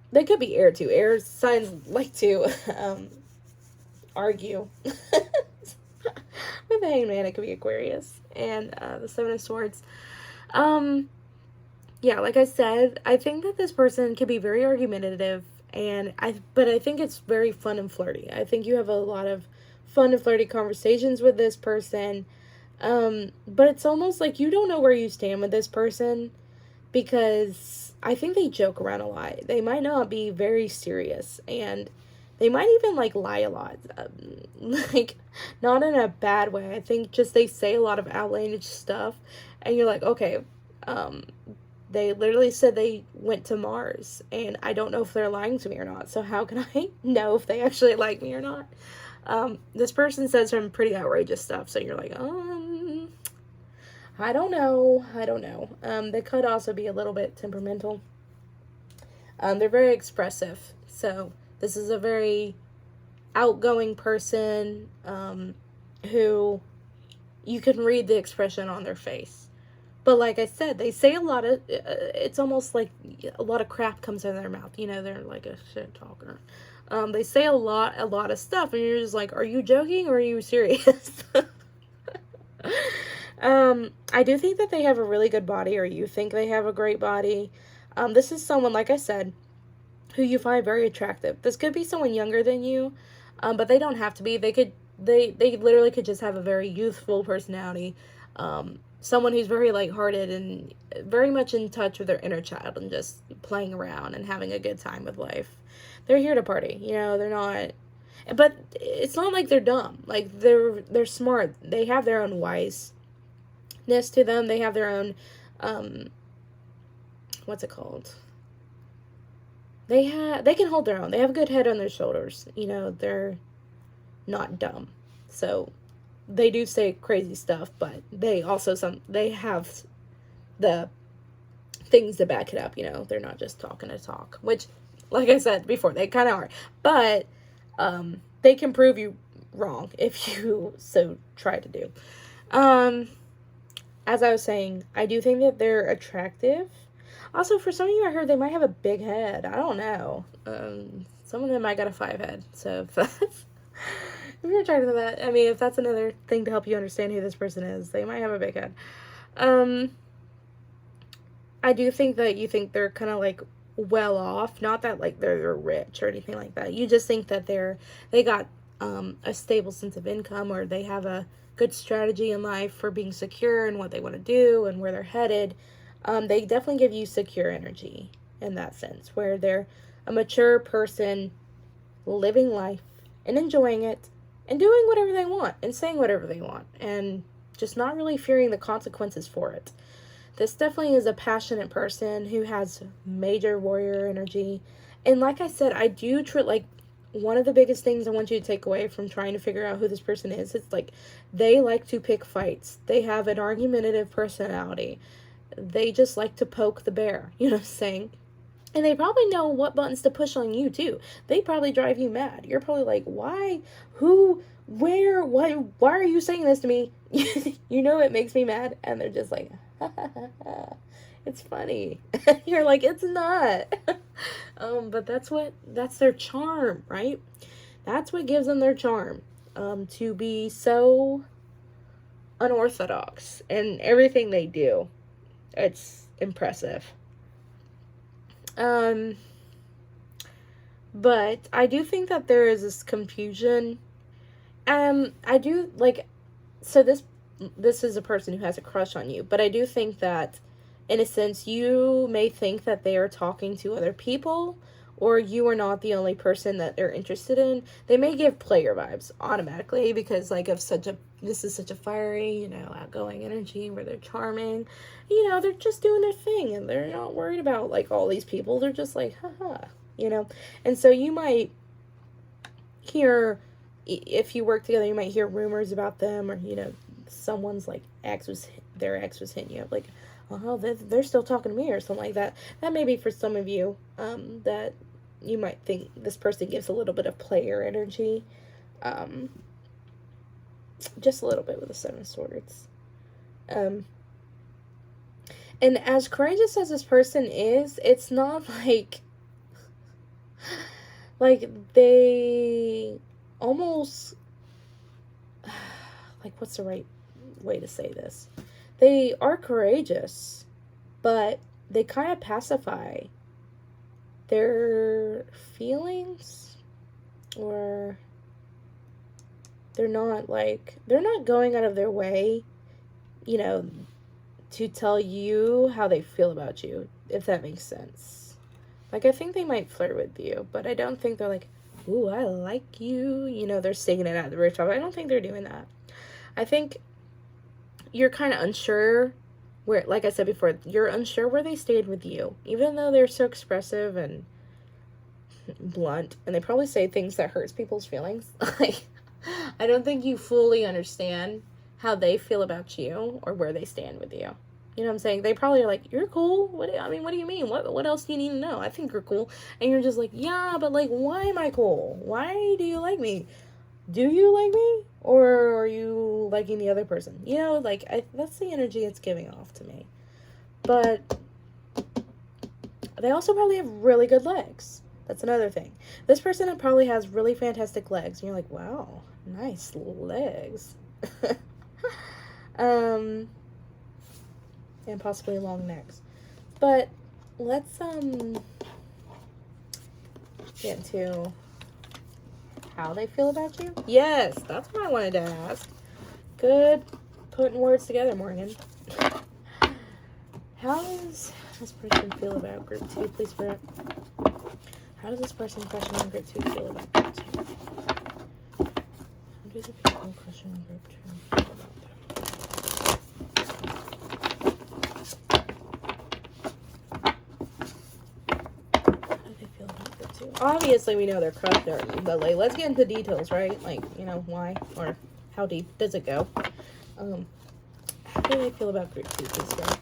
They could be air too. Air signs like to argue. With the Hangman, it could be Aquarius. And the Seven of Swords. Yeah, like I said, I think that this person can be very argumentative, but I think it's very fun and flirty. I think you have a lot of fun and flirty conversations with this person. But it's almost like you don't know where you stand with this person, because I think they joke around a lot. They might not be very serious, and they might even, like, lie a lot. Like, not in a bad way. I think just they say a lot of outlandish stuff, and you're like, okay, They literally said they went to Mars, and I don't know if they're lying to me or not. So how can I know if they actually like me or not? This person says some pretty outrageous stuff, so you're like, I don't know. I don't know. They could also be a little bit temperamental. They're very expressive. So this is a very outgoing person who you can read the expression on their face. But like I said, they say a lot of, it's almost like a lot of crap comes out of their mouth. You know, they're like a shit talker. They say a lot of stuff, and you're just like, are you joking or are you serious? I do think that they have a really good body, or you think they have a great body. This is someone, like I said, who you find very attractive. This could be someone younger than you, but they don't have to be. They literally could just have a very youthful personality. Someone who's very lighthearted and very much in touch with their inner child and just playing around and having a good time with life. They're here to party, you know, they're not, but it's not like they're dumb. Like, they're smart. They have their own wiseness to them. They have their own, what's it called? They can hold their own. They have a good head on their shoulders. You know, they're not dumb. So they do say crazy stuff, but they also they have the things to back it up, you know. They're not just talking to talk, which, like I said before, they kind of are. But they can prove you wrong if you so try to do. As I was saying, I do think that they're attractive. Also, for some of you, I heard they might have a big head. I don't know. Some of them might got a 5 head. So if that's, if you're attracted to that, I mean, if that's another thing to help you understand who this person is, they might have a big head. I do think that you think they're kind of like well off. Not that like they're rich or anything like that. You just think that they got a stable sense of income, or they have a good strategy in life for being secure and what they want to do and where they're headed. They definitely give you secure energy in that sense, where they're a mature person living life and enjoying it and doing whatever they want and saying whatever they want and just not really fearing the consequences for it. This definitely is a passionate person who has major warrior energy. And like I said, I do like one of the biggest things I want you to take away from trying to figure out who this person is, it's like they like to pick fights. They have an argumentative personality. They just like to poke the bear, you know what I'm saying? And they probably know what buttons to push on you, too. They probably drive you mad. You're probably like, why? Who? Where? Why are you saying this to me? You know it makes me mad. And they're just like, ha, ha, ha, ha. It's funny. You're like, it's not. But that's their charm, right? That's what gives them their charm. To be so unorthodox in everything they do. It's impressive. But I do think that there is this confusion. I do, like, so this is a person who has a crush on you, but I do think that, in a sense, you may think that they are talking to other people, or you are not the only person that they're interested in. They may give player vibes automatically because, like, this is such a fiery, you know, outgoing energy where they're charming. You know, they're just doing their thing and they're not worried about, like, all these people. They're just like, haha, you know. And so you might hear, if you work together, you might hear rumors about them, or, you know, someone's, like, their ex was hitting you up, like, oh, they're still talking to me or something like that. That may be for some of you, that you might think this person gives a little bit of player energy. Just a little bit with the 7 of Swords. And as courageous as this person is, it's not like they almost, like, what's the right way to say this? They are courageous, but they kind of pacify their feelings, or they're not going out of their way, you know, to tell you how they feel about you, if that makes sense. Like, I think they might flirt with you, but I don't think they're like, ooh, I like you, you know, they're singing it at the rooftop. I don't think they're doing that. I think you're kind of unsure where, like I said before, you're unsure where they stayed with you, even though they're so expressive and blunt, and they probably say things that hurts people's feelings. Like, I don't think you fully understand how they feel about you or where they stand with you. You know what I'm saying? They probably are like, "You're cool. What do you mean? What else do you need to know? I think you're cool." And you're just like, "Yeah, but like, why am I cool? Why do you like me? Do you like me? Or are you liking the other person?" You know, like, that's the energy it's giving off to me. But they also probably have really good legs. That's another thing. This person probably has really fantastic legs. And you're like, wow, nice legs. And possibly long necks. But let's get into how they feel about you. Yes, that's what I wanted to ask. Good putting words together, Morgan. How does this person feel about group 2, please, Brett? How does this person questioning group 2 feel about group 2? How do the people questioning group 2 feel about them? How do they feel about group 2? Obviously, we know they're crushed already, but like, let's get into details, right? Like, you know, why or how deep does it go? How do they feel about group 2, please, Brett?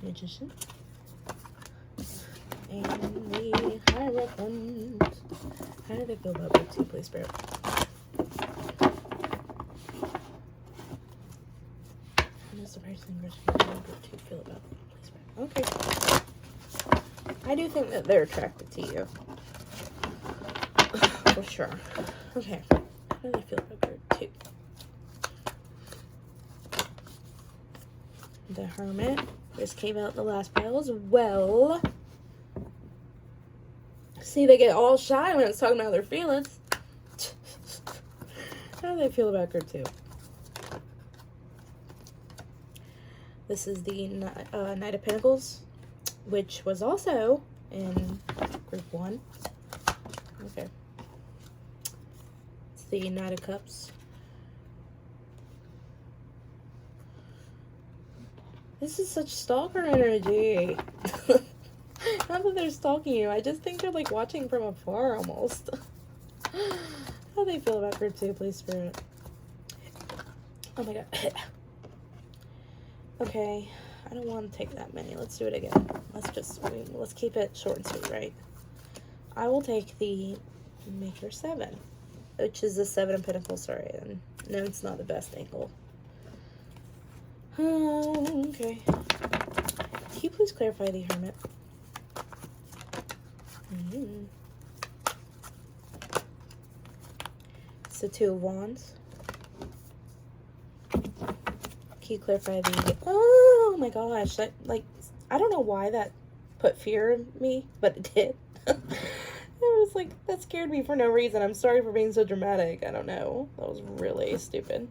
Magician and the Hierophant. How do they feel about group 2, please, Spirit? How does the person in group 2 feel about please, Spirit? Okay. I do think that they're attracted to you. For sure. Okay. How do they feel about group 2? The Hermit. This came out in the last pile as well. See, they get all shy when it's talking about their feelings. How do they feel about group 2? This is the Knight of Pentacles, which was also in group 1. Okay. It's the Knight of Cups. This is such stalker energy. Not that they're stalking you. I just think they're like watching from afar almost. How do they feel about group 2, please, Spirit? Oh my god. Okay. I don't want to take that many. Let's do it again. Let's keep it short and sweet, right? I will take the Maker 7, which is the 7 of Pentacles. Sorry. And no, it's not the best angle. Okay. Can you please clarify the Hermit? It's the 2 of Wands. Can you clarify the... Oh my gosh. I don't know why that put fear in me, but it did. It was like, that scared me for no reason. I'm sorry for being so dramatic. I don't know. That was really stupid.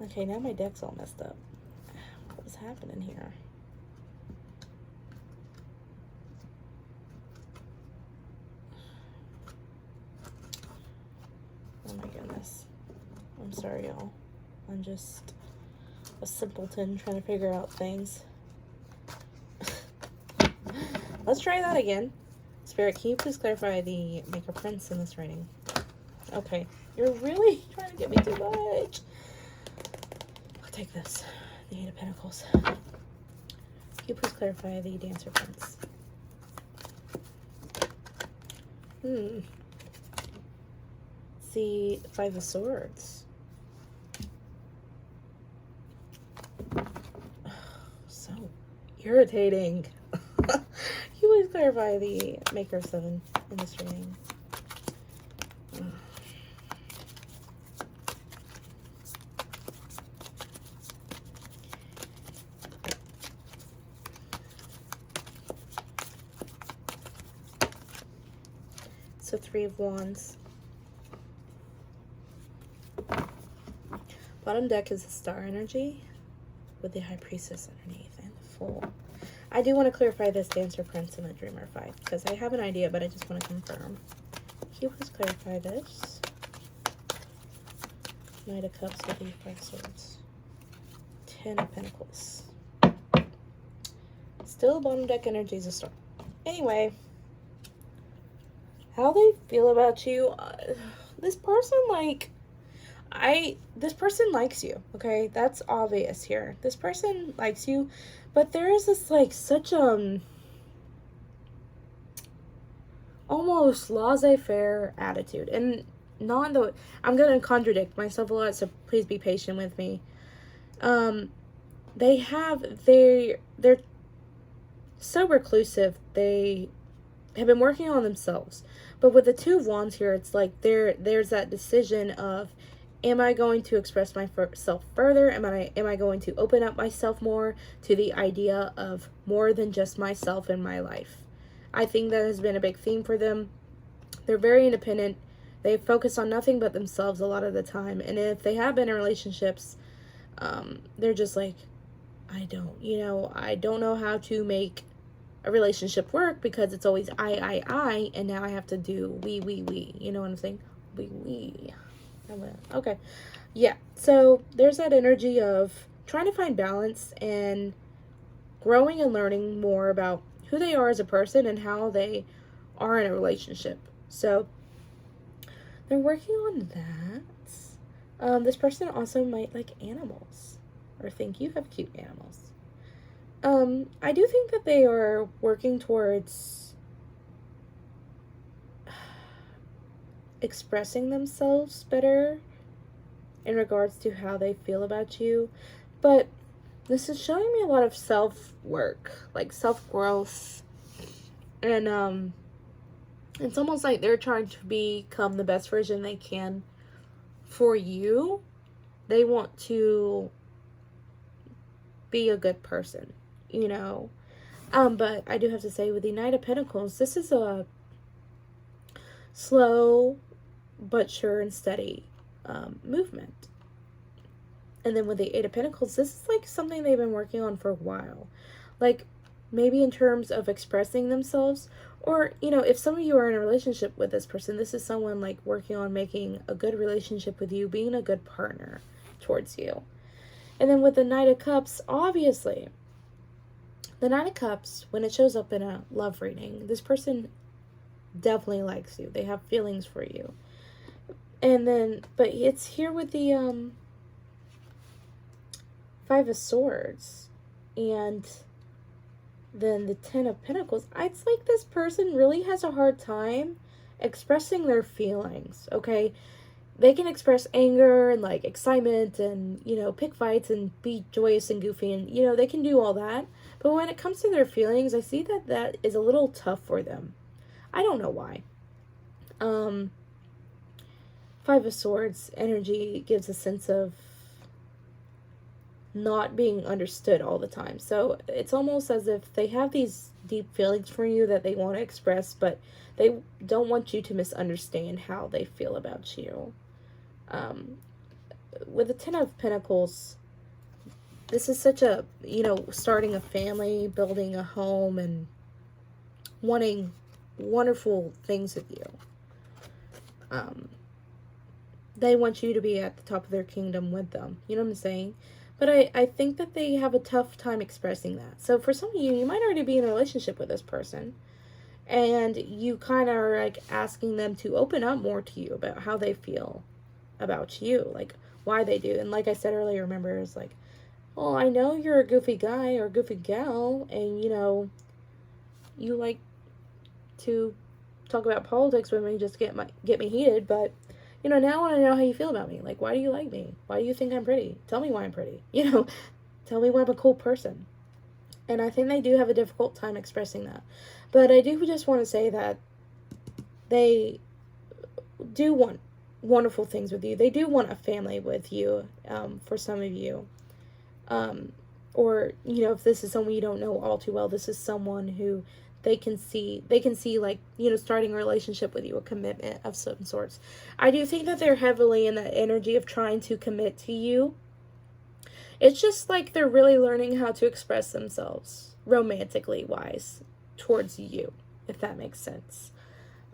Okay, now my deck's all messed up. What was happening here? Oh my goodness. I'm sorry, y'all. I'm just a simpleton trying to figure out things. Let's try that again. Spirit, can you please clarify the Maker Prince in this reading? Okay. You're really trying to get me too much. I'll take this. The 8 of Pentacles. Can you please clarify the Dancer Prince? See, 5 of Swords. So irritating. Can you please clarify the Maker 7 in this reading? So 3 of Wands. Bottom deck is the Star energy with the High Priestess underneath and the Fool. I do want to clarify this Dancer Prince and the Dreamer 5 because I have an idea, but I just want to confirm. you please clarify this? Knight of Cups with the 5 of Swords. 10 of Pentacles. Still bottom deck energy is a star. Anyway, how they feel about you, this person, like, this person likes you, okay? That's obvious here. This person likes you, but there is this, like, such, almost laissez-faire attitude. And not the, I'm going to contradict myself a lot, so please be patient with me. They're so reclusive. They have been working on themselves. But with the 2 of Wands here, it's like there's that decision of, am I going to express myself further? Am I going to open up myself more to the idea of more than just myself in my life? I think that has been a big theme for them. They're very independent. They focus on nothing but themselves a lot of the time. And if they have been in relationships, they're just like, I don't know how to make a relationship work because it's always I, and now I have to do we. You know what I'm saying? We. Okay. Yeah. So there's that energy of trying to find balance and growing and learning more about who they are as a person and how they are in a relationship. So they're working on that. This person also might like animals or think you have cute animals. I do think that they are working towards expressing themselves better in regards to how they feel about you. But this is showing me a lot of self-work, like self-growth. And it's almost like they're trying to become the best version they can for you. They want to be a good person, you know. But I do have to say, with the Knight of Pentacles, this is a slow but sure and steady movement. And then with the Eight of Pentacles, this is like something they've been working on for a while. Like, maybe in terms of expressing themselves, or, you know, if some of you are in a relationship with this person, this is someone like working on making a good relationship with you, being a good partner towards you. And then with the Knight of Cups, obviously, the Knight of Cups, when it shows up in a love reading, this person definitely likes you. They have feelings for you. And then, but it's here with the Five of Swords and then the Ten of Pentacles. It's like this person really has a hard time expressing their feelings, okay? They can express anger and like excitement and, you know, pick fights and be joyous and goofy and, you know, they can do all that. But when it comes to their feelings, I see that that is a little tough for them. I don't know why. Five of Swords energy gives a sense of not being understood all the time. So it's almost as if they have these deep feelings for you that they want to express, but they don't want you to misunderstand how they feel about you. With the Ten of Pentacles, this is such a, you know, starting a family, building a home, and wanting wonderful things with you. They want you to be at the top of their kingdom with them. You know what I'm saying? But I think that they have a tough time expressing that. So for some of you, you might already be in a relationship with this person. And you kind of are like asking them to open up more to you about how they feel about you. Like why they do. And like I said earlier, remember, it's like, well, I know you're a goofy guy or a goofy gal. And, you know, you like to talk about politics with me, just get me heated. But, you know, now I want to know how you feel about me. Like, why do you like me? Why do you think I'm pretty? Tell me why I'm pretty. You know, tell me why I'm a cool person. And I think they do have a difficult time expressing that. But I do just want to say that they do want wonderful things with you. They do want a family with you, for some of you. Or, you know, if this is someone you don't know all too well, this is someone who they can see like, you know, starting a relationship with you, a commitment of some sorts. I do think that they're heavily in that energy of trying to commit to you. It's just like they're really learning how to express themselves romantically wise towards you, if that makes sense.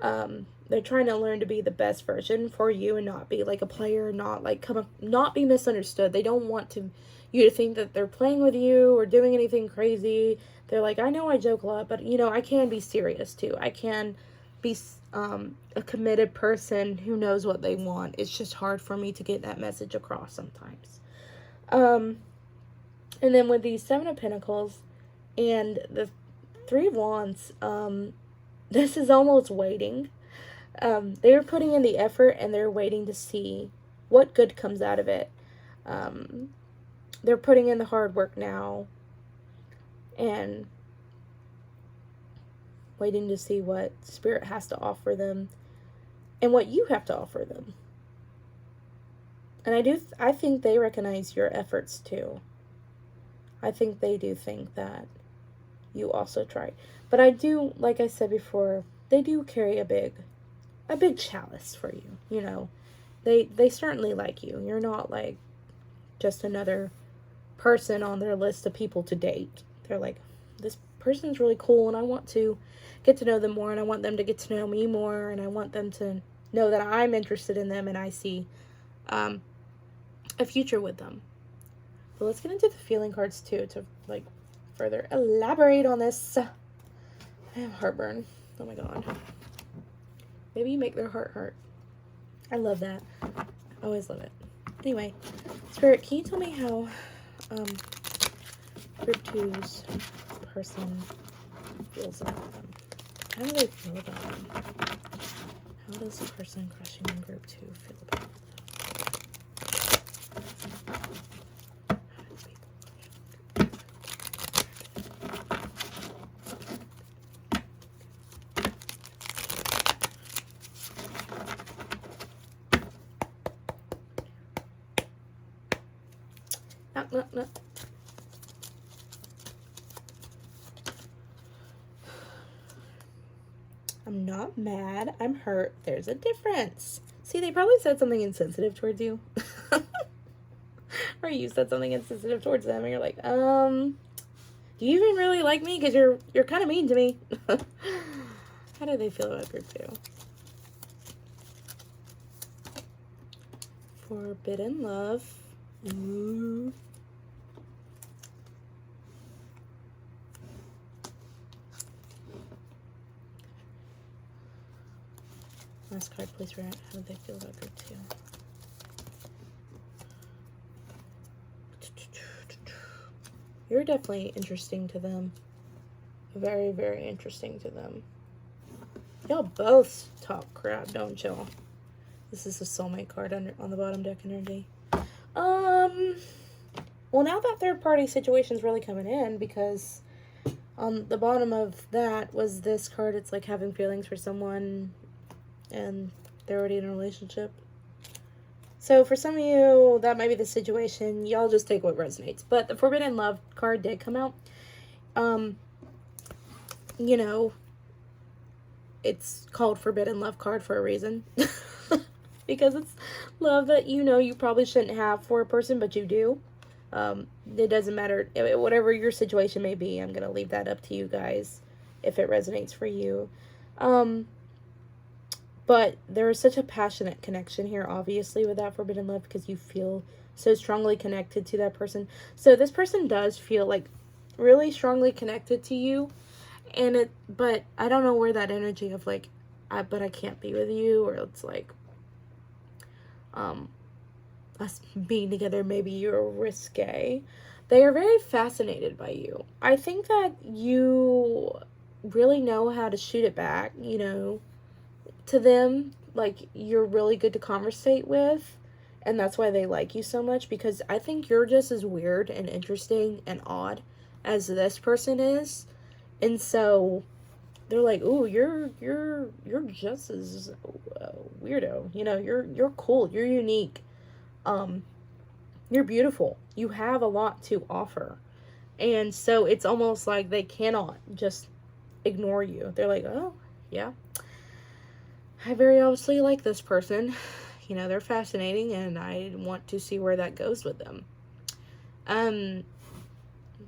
They're trying to learn to be the best version for you and not be like a player, not like not be misunderstood. They don't want you to think that they're playing with you or doing anything crazy. They're like, I know I joke a lot, but I can be serious too. I can be a committed person who knows what they want. It's just hard for me to get that message across sometimes. And then with the Seven of Pentacles and the Three of Wands, this is almost waiting. They're putting in the effort and they're waiting to see what good comes out of it. They're putting in the hard work now and waiting to see what Spirit has to offer them and what you have to offer them. And I think they recognize your efforts too. I think they do think that you also try. But I do, like I said before, they do carry a big chalice for you, They certainly like you. You're not like just another person on their list of people to date. They're like, this person's really cool and I want to get to know them more and I want them to get to know me more and I want them to know that I'm interested in them and I see a future with them. But let's get into the feeling cards too to like further elaborate on this. I have heartburn. Oh my god. Maybe you make their heart hurt. I love that. I always love it. Anyway, Spirit, can you tell me how Group 2's person feels about them? How do they feel about them? How does the person crushing in Group 2 feel about them? No. I'm not mad. I'm hurt. There's a difference. See, they probably said something insensitive towards you. Or you said something insensitive towards them and you're like, do you even really like me? Because you're kind of mean to me. How do they feel about Group 2? Forbidden love. Ooh. Last card, please, Rat. How do they feel about Group 2? You're definitely interesting to them. Very, very interesting to them. Y'all both talk crap, don't y'all? This is a soulmate card on the bottom deck energy. Well, now that third party situation's really coming in because on the bottom of that was this card. It's like having feelings for someone and they're already in a relationship. So for some of you, that might be the situation. Y'all just take what resonates. But the Forbidden Love card did come out. It's called Forbidden Love card for a reason. Because it's love that you probably shouldn't have for a person, but you do. It doesn't matter. Whatever your situation may be, I'm going to leave that up to you guys if it resonates for you. But there is such a passionate connection here, obviously, with that Forbidden Love, because you feel so strongly connected to that person. So this person does feel like really strongly connected to you, but I don't know where that energy of like, but I can't be with you, or it's like, us being together, maybe you're risque. They are very fascinated by you. I think that you really know how to shoot it back, to them. Like, you're really good to conversate with, and that's why they like you so much, because I think you're just as weird and interesting and odd as this person is. And so they're like, ooh, you're just as weirdo, you're cool, you're unique, you're beautiful, you have a lot to offer. And so it's almost like they cannot just ignore you. They're like, oh yeah, I very obviously like this person. They're fascinating and I want to see where that goes with them.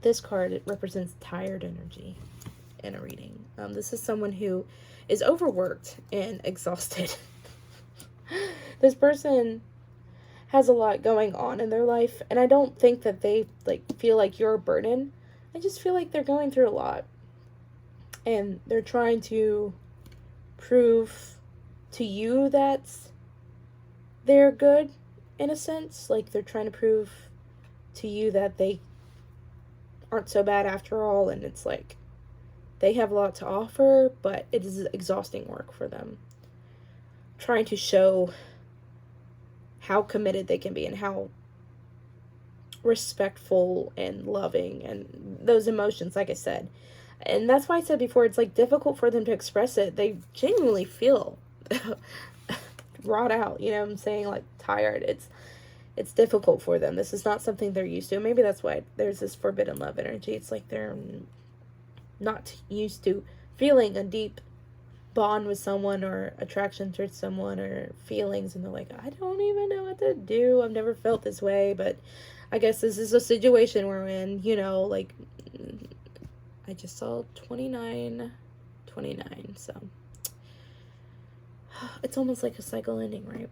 This card, it represents tired energy in a reading. This is someone who is overworked and exhausted. This person has a lot going on in their life, and I don't think that they like feel like you're a burden. I just feel like they're going through a lot, and they're trying to prove to you that they're good, in a sense. Like, they're trying to prove to you that they aren't so bad after all, and it's like they have a lot to offer, but it is exhausting work for them. Trying to show how committed they can be and how respectful and loving and those emotions, like I said. And that's why I said before, it's like difficult for them to express it. They genuinely feel wrought out, you know what I'm saying? Like, tired. It's difficult for them. This is not something they're used to. Maybe that's why there's this forbidden love energy. It's like they're not used to feeling a deep bond with someone or attraction towards someone or feelings, and they're like, I don't even know what to do. I've never felt this way, but I guess this is a situation we're in, you know, like, I just saw 29, so it's almost like a cycle ending, right?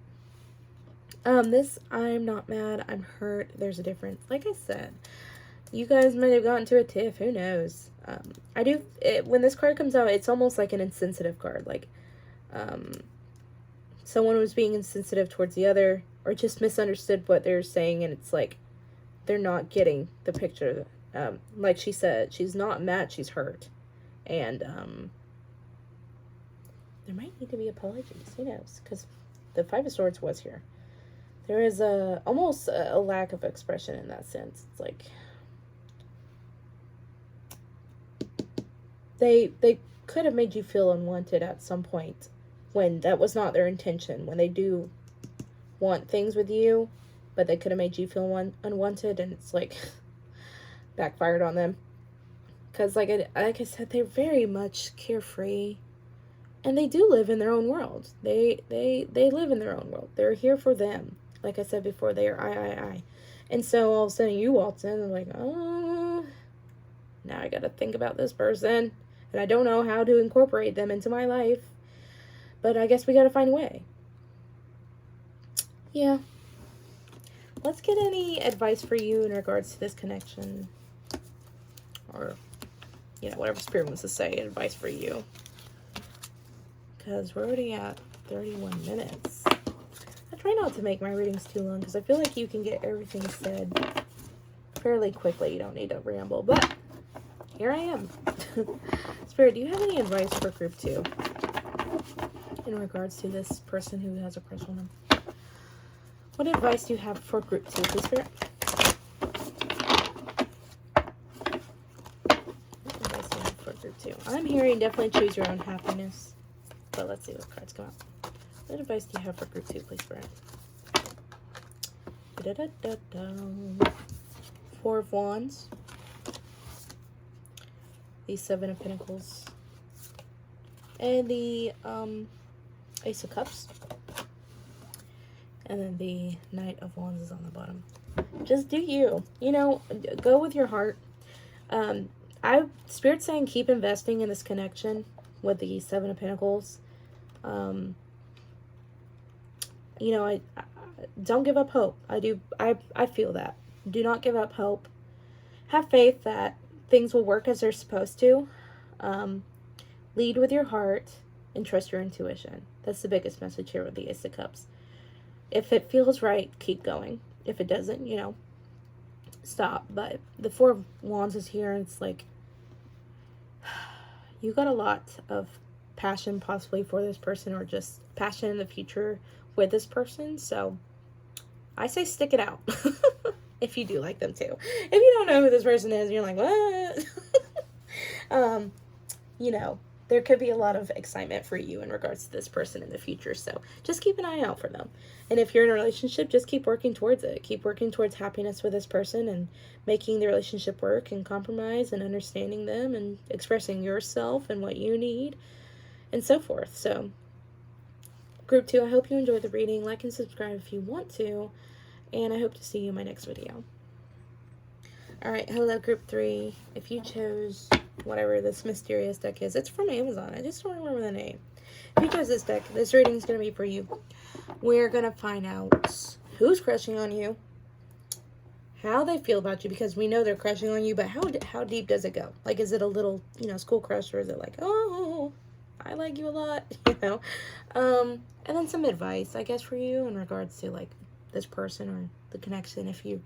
This, I'm not mad, I'm hurt, there's a difference. Like I said, you guys might have gotten to a tiff, who knows? When this card comes out, it's almost like an insensitive card, like, someone was being insensitive towards the other, or just misunderstood what they're saying, and it's like, they're not getting the picture. Like she said, she's not mad, she's hurt, and, there might need to be apologies, who knows, because the Five of Swords was here. There is almost a lack of expression in that sense. It's like they could have made you feel unwanted at some point when that was not their intention. When they do want things with you, but they could have made you feel unwanted, and it's like backfired on them. Because like I said, they're very much carefree, and they do live in their own world. They live in their own world. They're here for them. Like I said before, they are I. And so all of a sudden you waltz in and like, oh, now I gotta think about this person. And I don't know how to incorporate them into my life. But I guess we gotta find a way. Yeah. Let's get any advice for you in regards to this connection. Or, you know, whatever Spirit wants to say, advice for you. Because we're already at 31 minutes. I try not to make my readings too long because I feel like you can get everything said fairly quickly. You don't need to ramble, but here I am. Spirit, do you have any advice for group 2 in regards to this person who has a crush on them? What advice do you have for group 2, please, Spirit? What advice do you have for group 2? I'm hearing definitely choose your own happiness, but let's see what cards come out. What advice do you have for group 2, please, Spirit? Four of Wands. The Seven of Pentacles. And the Ace of Cups. And then the Knight of Wands is on the bottom. Just do you. You know, go with your heart. Spirit's saying keep investing in this connection with the Seven of Pentacles. You know, I don't give up hope. I feel that. Do not give up hope. Have faith that things will work as they're supposed to. Lead with your heart and trust your intuition. That's the biggest message here with the Ace of Cups. If it feels right, keep going. If it doesn't, you know, stop. But the Four of Wands is here, and it's like you got a lot of passion possibly for this person, or just passion in the future with this person. So I say stick it out. If you do like them too. If you don't know who this person is, you're like, what? You know, there could be a lot of excitement for you in regards to this person in the future. So just keep an eye out for them. And if you're in a relationship, just keep working towards it. Keep working towards happiness with this person and making the relationship work and compromise and understanding them and expressing yourself and what you need and so forth. So group 2, I hope you enjoyed the reading. Like and subscribe if you want to. And I hope to see you in my next video. Alright, hello group 3. If you chose whatever this mysterious deck is. It's from Amazon. I just don't remember the name. If you chose this deck, this reading is going to be for you. We're going to find out who's crushing on you, how they feel about you, because we know they're crushing on you, but how deep does it go? Like, is it a little, you know, school crush, or is it like, oh, I like you a lot, you know? And then some advice, I guess, for you in regards to, like, this person or the connection, if you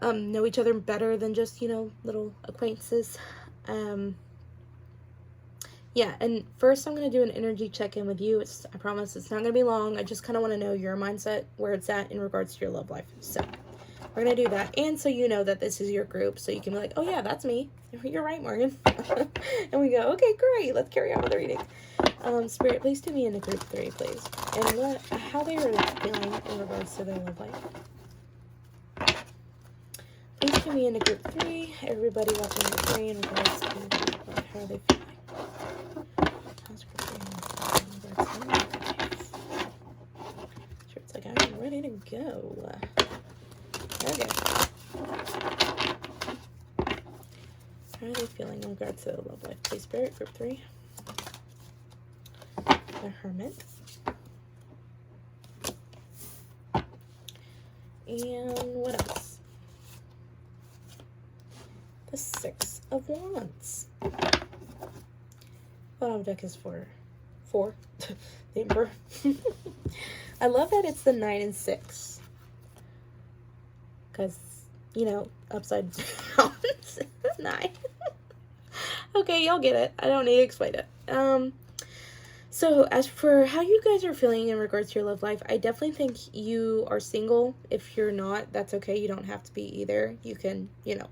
know each other better than just, you know, little acquaintances. Yeah, and first I'm going to do an energy check-in with you. I promise it's not going to be long. I just kind of want to know your mindset, where it's at in regards to your love life. So we're going to do that. And so you know that this is your group, so you can be like, oh yeah, that's me. You're right, Morgan. And we go, okay, great. Let's carry on with the reading. Spirit, please do me into group 3, please. And how they are feeling in regards to their love life. Please do me into group 3. Everybody watching group 3 in regards to how are they feeling. How's group 3 in regards to their love life? Sure, it's like I'm ready to go. Okay. How are they feeling in regards to their love life? Please, Spirit, group 3. The Hermit. And what else? The Six of Wands. Bottom deck is for 4. The Emperor. I love that it's the 9 and 6. Because, you know, upside down. 9. Okay, y'all get it. I don't need to explain it. So as for how you guys are feeling in regards to your love life, I definitely think you are single. If you're not, that's okay. You don't have to be either. You can, you know,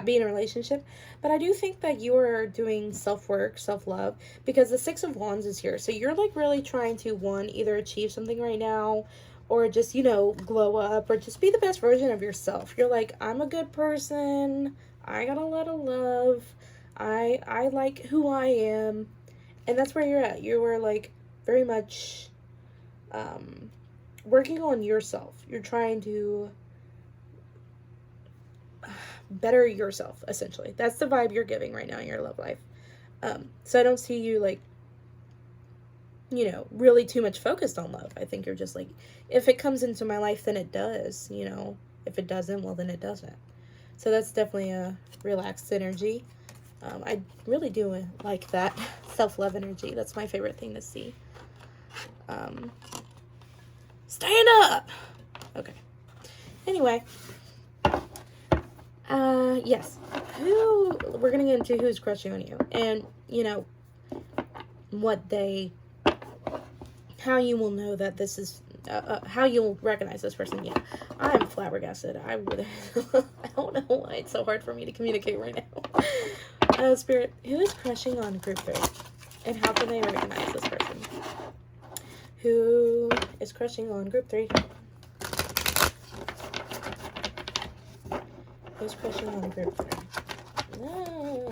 be in a relationship. But I do think that you are doing self-work, self-love, because the Six of Wands is here. So you're like really trying to, one, either achieve something right now, or just, you know, glow up, or just be the best version of yourself. You're like, I'm a good person. I got a lot of love. I like who I am. And that's where you're at. You are like very much working on yourself. You're trying to better yourself, essentially. That's the vibe you're giving right now in your love life. So I don't see you like, you know, really too much focused on love. I think you're just like, if it comes into my life, then it does, you know. If it doesn't, well, then it doesn't. So that's definitely a relaxed energy. I really do like that self-love energy. That's my favorite thing to see. Stand up! Okay. Anyway. Yes. We're gonna get into who's crushing on you. And, you know, how you will know that this is, how you'll recognize this person. Yeah. I'm flabbergasted. I don't know why it's so hard for me to communicate right now. Spirit, who is crushing on group 3? And how can they recognize this person? Who is crushing on group 3? Who's crushing on group 3? No.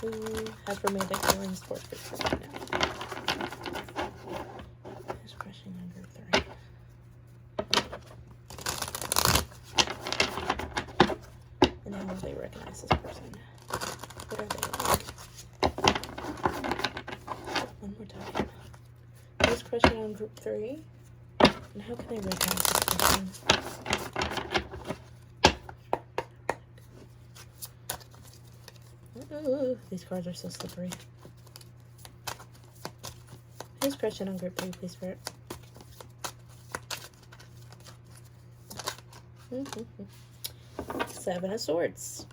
Who has romantic feelings towards group 3 right now? Who's crushing on group 3? And how will they recognize this person? What are they like? One more time. Who's crushing on group 3? And how can they recognize this person? Ooh, these cards are so slippery. Who's crushing on group 3, please, Spirit? Seven of Swords.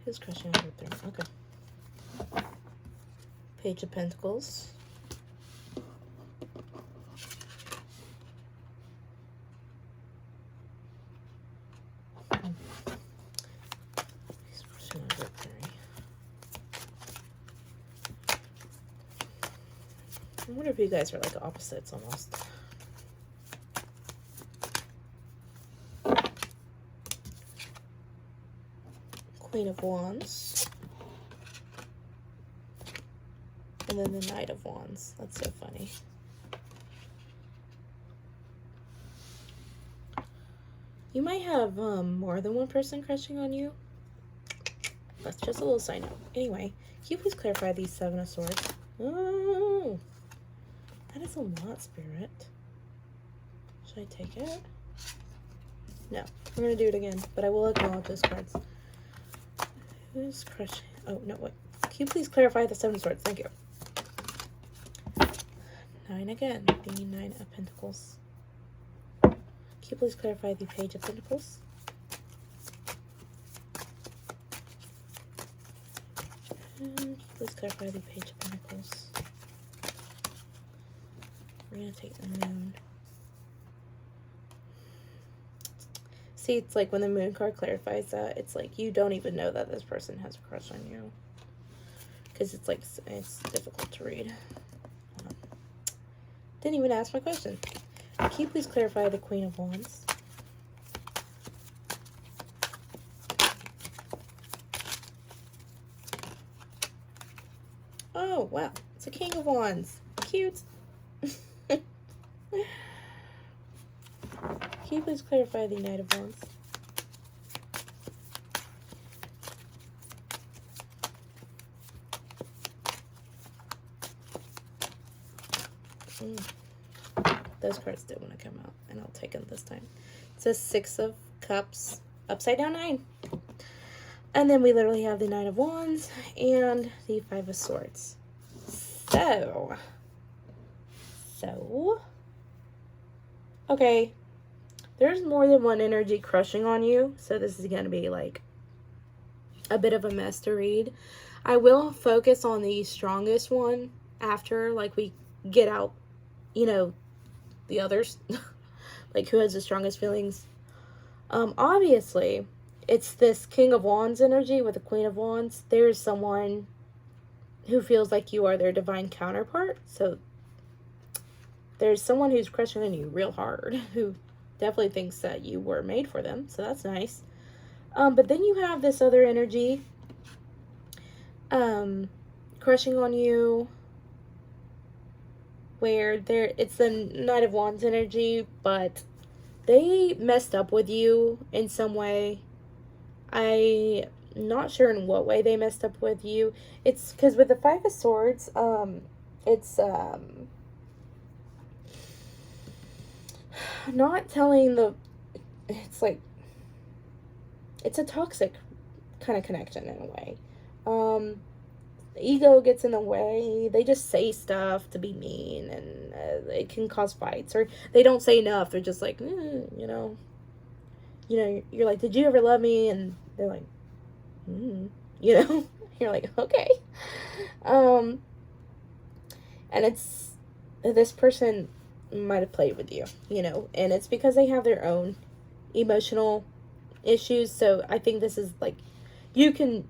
Who's crushing on group 3? Okay. Page of Pentacles. I wonder if you guys are like opposites almost. Queen of Wands. And then the Knight of Wands. That's so funny. You might have more than one person crushing on you. That's just a little side note. Anyway, can you please clarify these Seven of Swords? Oh, that is a lot, Spirit. Should I take it? No, we're going to do it again, but I will acknowledge those cards. Who's crushing? Oh, no, wait. Can you please clarify the Seven of Swords? Thank you. 9 again, the 9 of Pentacles. Can you please clarify the Page of Pentacles? And please clarify the Page of Pentacles. We're going to take the Moon. See, it's like when the Moon card clarifies that, it's like you don't even know that this person has a crush on you. Because it's like, it's difficult to read. Didn't even ask my question. Can you please clarify the Queen of Wands? Oh, wow. It's a King of Wands. Cute. Can you please clarify the Knight of Wands? Those cards did want to come out, and I'll take them this time. It says 6 of Cups, upside down 9. And then we literally have the 9 of Wands and the 5 of Swords. So, okay, there's more than one energy crushing on you, so this is going to be like a bit of a mess to read. I will focus on the strongest one after, like, we get out, you know, the others, like who has the strongest feelings. Obviously, it's this King of Wands energy with the Queen of Wands. There's someone who feels like you are their divine counterpart. So there's someone who's crushing on you real hard, who definitely thinks that you were made for them. So that's nice. But then you have this other energy crushing on you, where it's the Knight of Wands energy, but they messed up with you in some way. I'm not sure in what way they messed up with you. It's because with the 5 of Swords, it's not telling it's like, it's a toxic kind of connection in a way. Ego gets in the way. They just say stuff to be mean, and it can cause fights, or they don't say enough. They're just like, you know, you're like, did you ever love me? And they're like, you know, you're like, okay. And it's, this person might have played with you, you know, and it's because they have their own emotional issues. So I think this is like, you can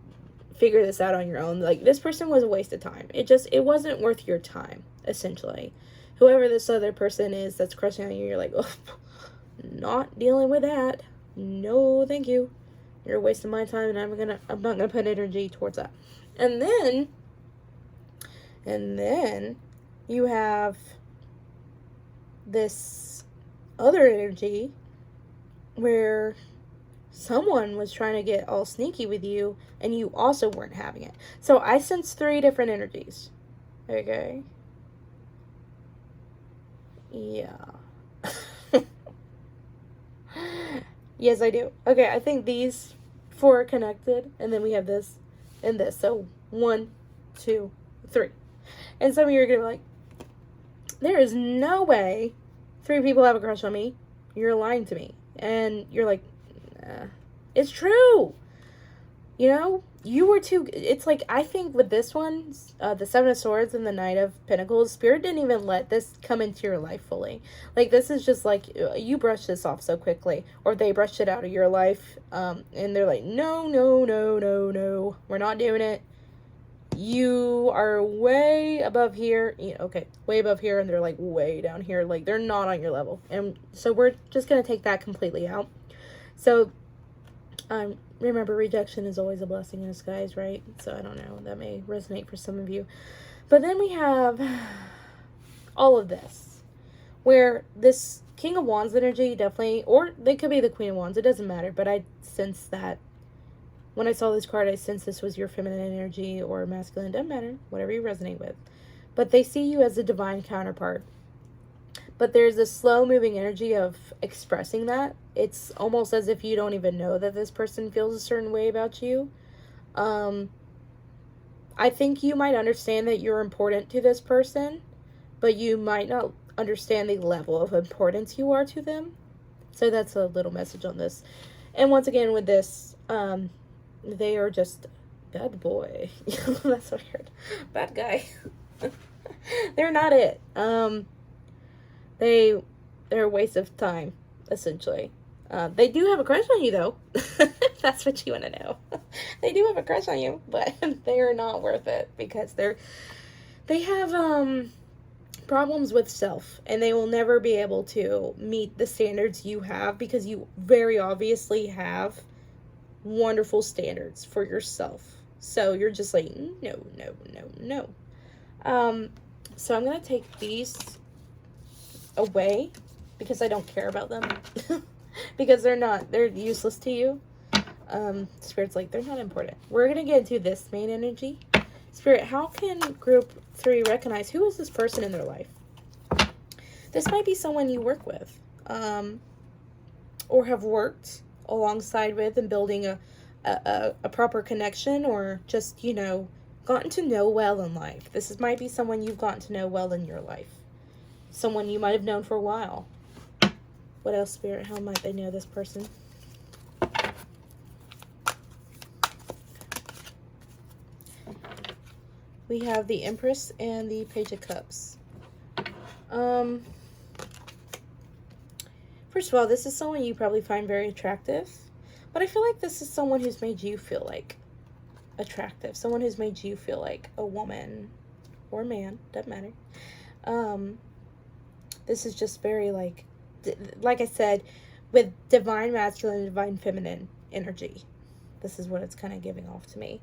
figure this out on your own. Like, this person was a waste of time. It wasn't worth your time, essentially. Whoever this other person is that's crushing on you, you're like, oh, not dealing with that. No, thank you. You're wasting my time, and I'm not gonna put energy towards that. And then you have this other energy where someone was trying to get all sneaky with you, and you also weren't having it. So I sense 3 different energies. Okay. Yeah. Yes, I do. Okay, I think these 4 are connected, and then we have this and this. So 1, 2, 3. And some of you are going to be like, there is no way 3 people have a crush on me. You're lying to me. And you're like, it's true. You know, you were too, it's like, I think with this one, the 7 of Swords and the Knight of Pentacles, Spirit didn't even let this come into your life fully. Like, this is just like, you brushed this off so quickly, or they brushed it out of your life, and they're like, no, we're not doing it. You are way above here, okay, way above here, and they're like way down here, like they're not on your level. And so we're just going to take that completely out. So, remember, rejection is always a blessing in disguise, right? So I don't know, that may resonate for some of you. But then we have all of this, where this King of Wands energy, definitely. Or they could be the Queen of Wands. It doesn't matter. But I sense that. When I saw this card, I sense this was your feminine energy or masculine. Doesn't matter. Whatever you resonate with. But they see you as a divine counterpart. But there's this slow-moving energy of expressing that. It's almost as if you don't even know that this person feels a certain way about you. I think you might understand that you're important to this person, but you might not understand the level of importance you are to them. So that's a little message on this. And once again, with this, they are just bad boy. That's weird. Bad guy. They're not it. They're a waste of time, essentially. They do have a crush on you, though. That's what you want to know. They do have a crush on you, but they are not worth it because they have problems with self, and they will never be able to meet the standards you have because you very obviously have wonderful standards for yourself. So you're just like, no, no, no, no. So I'm going to take these away because I don't care about them. Because they're useless to you. Spirit's like, they're not important. We're going to get into this main energy. Spirit, how can group 3 recognize who is this person in their life? This might be someone you work with. Or have worked alongside with and building a proper connection, or just, gotten to know well in life. This might be someone you've gotten to know well in your life. Someone you might have known for a while. What else, Spirit? How might they know this person? We have the Empress and the Page of Cups. First of all, this is someone you probably find very attractive. But I feel like this is someone who's made you feel like attractive. Someone who's made you feel like a woman or man. Doesn't matter. This is just very like I said, with divine masculine and divine feminine energy. This is what it's kind of giving off to me.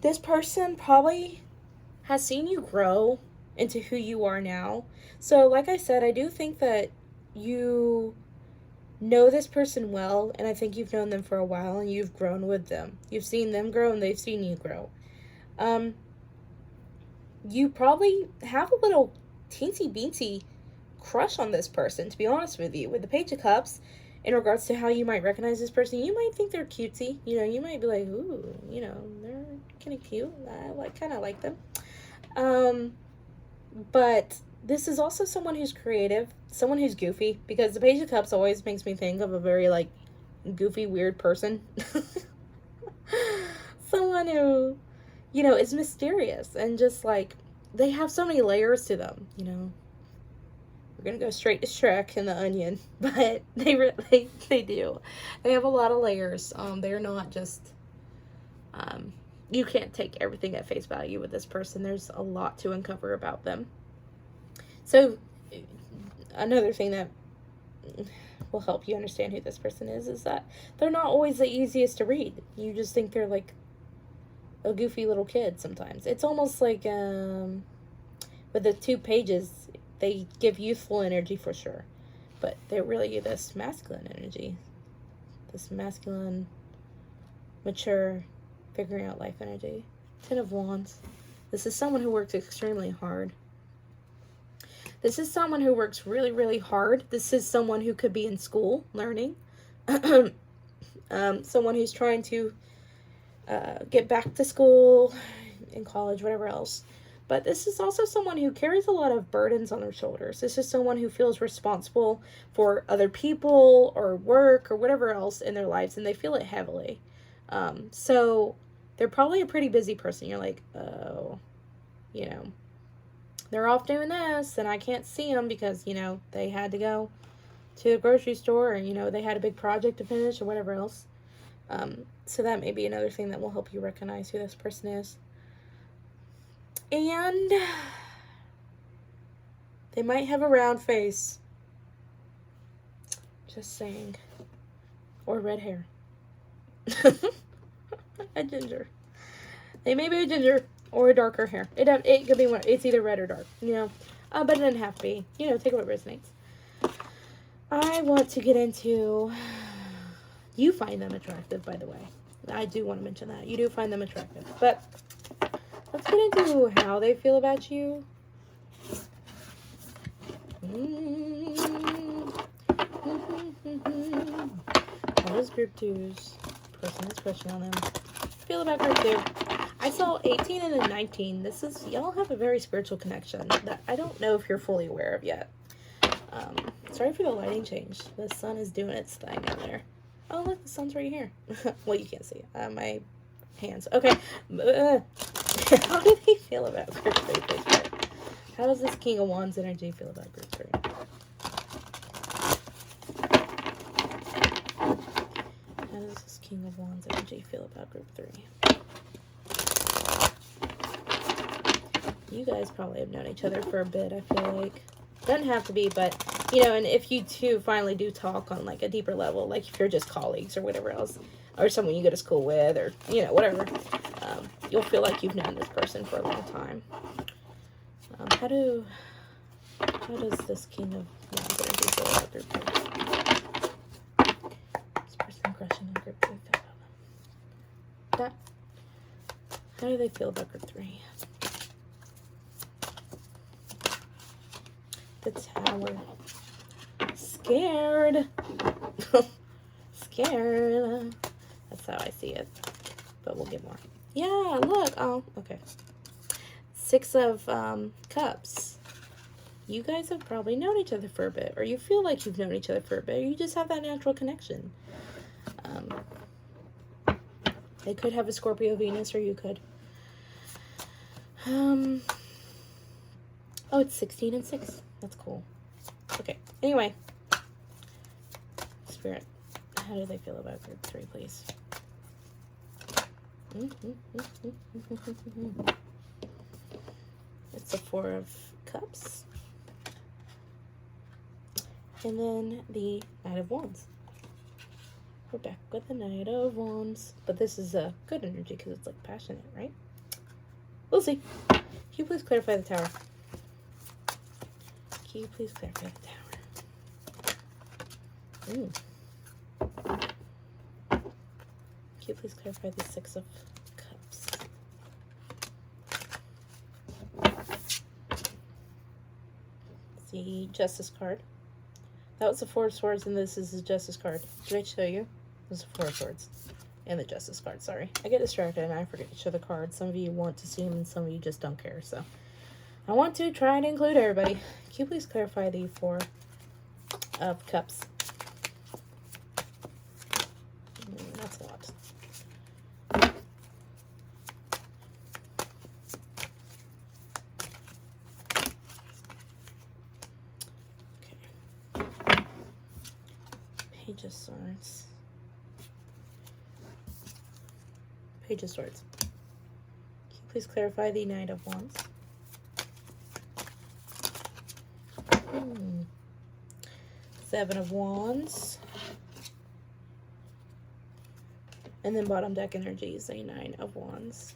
This person probably has seen you grow into who you are now. So, like I said, I do think that you know this person well, and I think you've known them for a while, and you've grown with them. You've seen them grow, and they've seen you grow. You probably have a little teensy-beensy crush on this person, to be honest with you. With the Page of Cups, in regards to how you might recognize this person, you might think they're cutesy. You might be like, ooh, they're kind of cute. I kind of like them. But this is also someone who's creative, someone who's goofy, because the Page of Cups always makes me think of a very, goofy, weird person. Someone who, is mysterious and just, they have so many layers to them, We're going to go straight to Shrek and the Onion, but they do. They have a lot of layers. They're not just, you can't take everything at face value with this person. There's a lot to uncover about them. So, another thing that will help you understand who this person is that they're not always the easiest to read. You just think they're like a goofy little kid sometimes. It's almost like, with the 2 pages, they give youthful energy for sure. But they're really this masculine energy. This masculine, mature, figuring out life energy. 10 of Wands. This is someone who works extremely hard. This is someone who works really, really hard. This is someone who could be in school, learning. Someone who's trying to get back to school, in college, whatever else. But this is also someone who carries a lot of burdens on their shoulders. This is someone who feels responsible for other people or work or whatever else in their lives, and they feel it heavily. So they're probably a pretty busy person. You're like, oh, they're off doing this, and I can't see them because, they had to go to the grocery store, or, they had a big project to finish or whatever else. So that may be another thing that will help you recognize who this person is. And they might have a round face. Just saying. Or red hair. A ginger. They may be a ginger or a darker hair. It could be one. It's either red or dark. But it doesn't have to be. You know, take it what resonates. I want to get into... You find them attractive, by the way. I do want to mention that. You do find them attractive. But let's get into how they feel about you. How does group 2's person that's crushing on them feel about group 2? I saw 18 and a 19. This is, y'all have a very spiritual connection that I don't know if you're fully aware of yet. Sorry for the lighting change. The sun is doing its thing in there. Oh, look, the sun's right here. Well, you can't see it. My hands. Okay. How do they feel about group 3, please? How does this King of Wands energy feel about group 3? How does this King of Wands energy feel about group 3? You guys probably have known each other for a bit, I feel like. Doesn't have to be, but, you know, and if you two finally do talk on, like, a deeper level, like if you're just colleagues or whatever else, or someone you go to school with, or, you know, whatever, you'll feel like you've known this person for a long time. How does this King of Wands energy feel about group 3? This person crushing on group 3 feel about that. How do they feel about group 3? The Tower. Scared. Scared. That's how I see it. But we'll get more. Yeah, look. Oh, okay. 6 of Cups. You guys have probably known each other for a bit. Or you feel like you've known each other for a bit. Or you just have that natural connection. They could have a Scorpio Venus, or you could. Oh, it's 16 and 6. That's cool. Okay. Anyway. Spirit. How do they feel about group 3, please? It's a 4 of Cups. And then the Knight of Wands. We're back with the Knight of Wands. But this is a good energy because it's like passionate, right? We'll see. Can you please clarify the Tower? Can you please clarify the Tower? Can you please clarify the 6 of Cups? The Justice card. That was the 4 of Swords, and this is the Justice card. Did I show you? It was the 4 of Swords. And the Justice card, sorry. I get distracted and I forget to show the cards. Some of you want to see them and some of you just don't care, so. I want to try and include everybody. Can you please clarify the 4 of Cups? That's a lot. Okay. Page of Swords. Page of Swords. Can you please clarify the Knight of Wands? 7 of Wands. And then bottom deck energy is a 9 of Wands.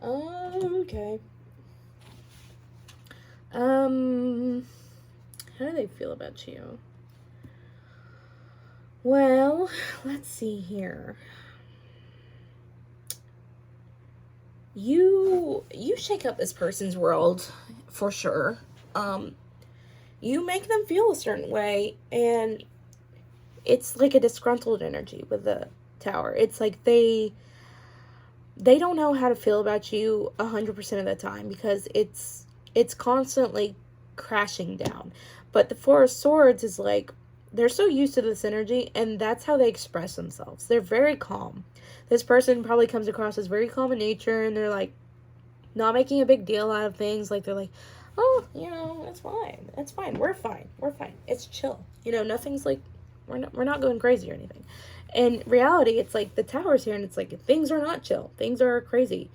Okay. How do they feel about you? Well, let's see here. You shake up this person's world for sure. You make them feel a certain way, and it's like a disgruntled energy with the Tower. It's like they don't know how to feel about you 100% of the time because it's constantly crashing down. But the 4 of Swords is like, they're so used to this energy, and that's how they express themselves. They're very calm. This person probably comes across as very calm in nature, and they're like not making a big deal out of things. Like they're like, oh, you know, it's fine. It's fine. We're fine. We're fine. It's chill. You know, nothing's like, we're not going crazy or anything. In reality, it's like the Tower's here, and it's like things are not chill. Things are crazy.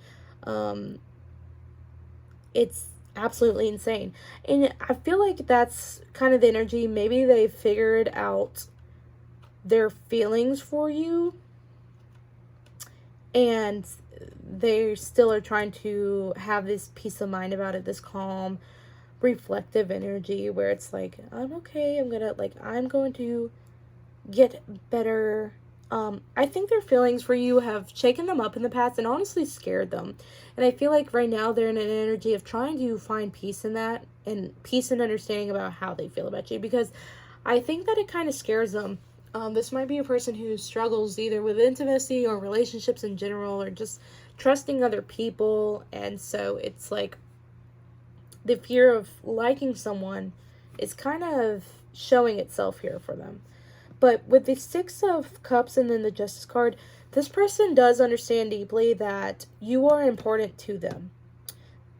It's absolutely insane. And I feel like that's kind of the energy. Maybe they figured out their feelings for you, and they still are trying to have this peace of mind about it, this calm. reflective energy where it's like, I'm okay, I'm going to get better. I think their feelings for you have shaken them up in the past and honestly scared them. And I feel like right now they're in an energy of trying to find peace in that, and peace and understanding about how they feel about you, because I think that it kind of scares them. This might be a person who struggles either with intimacy or relationships in general, or just trusting other people. And so it's like the fear of liking someone is kind of showing itself here for them. But with the Six of Cups and then the Justice card, this person does understand deeply that you are important to them.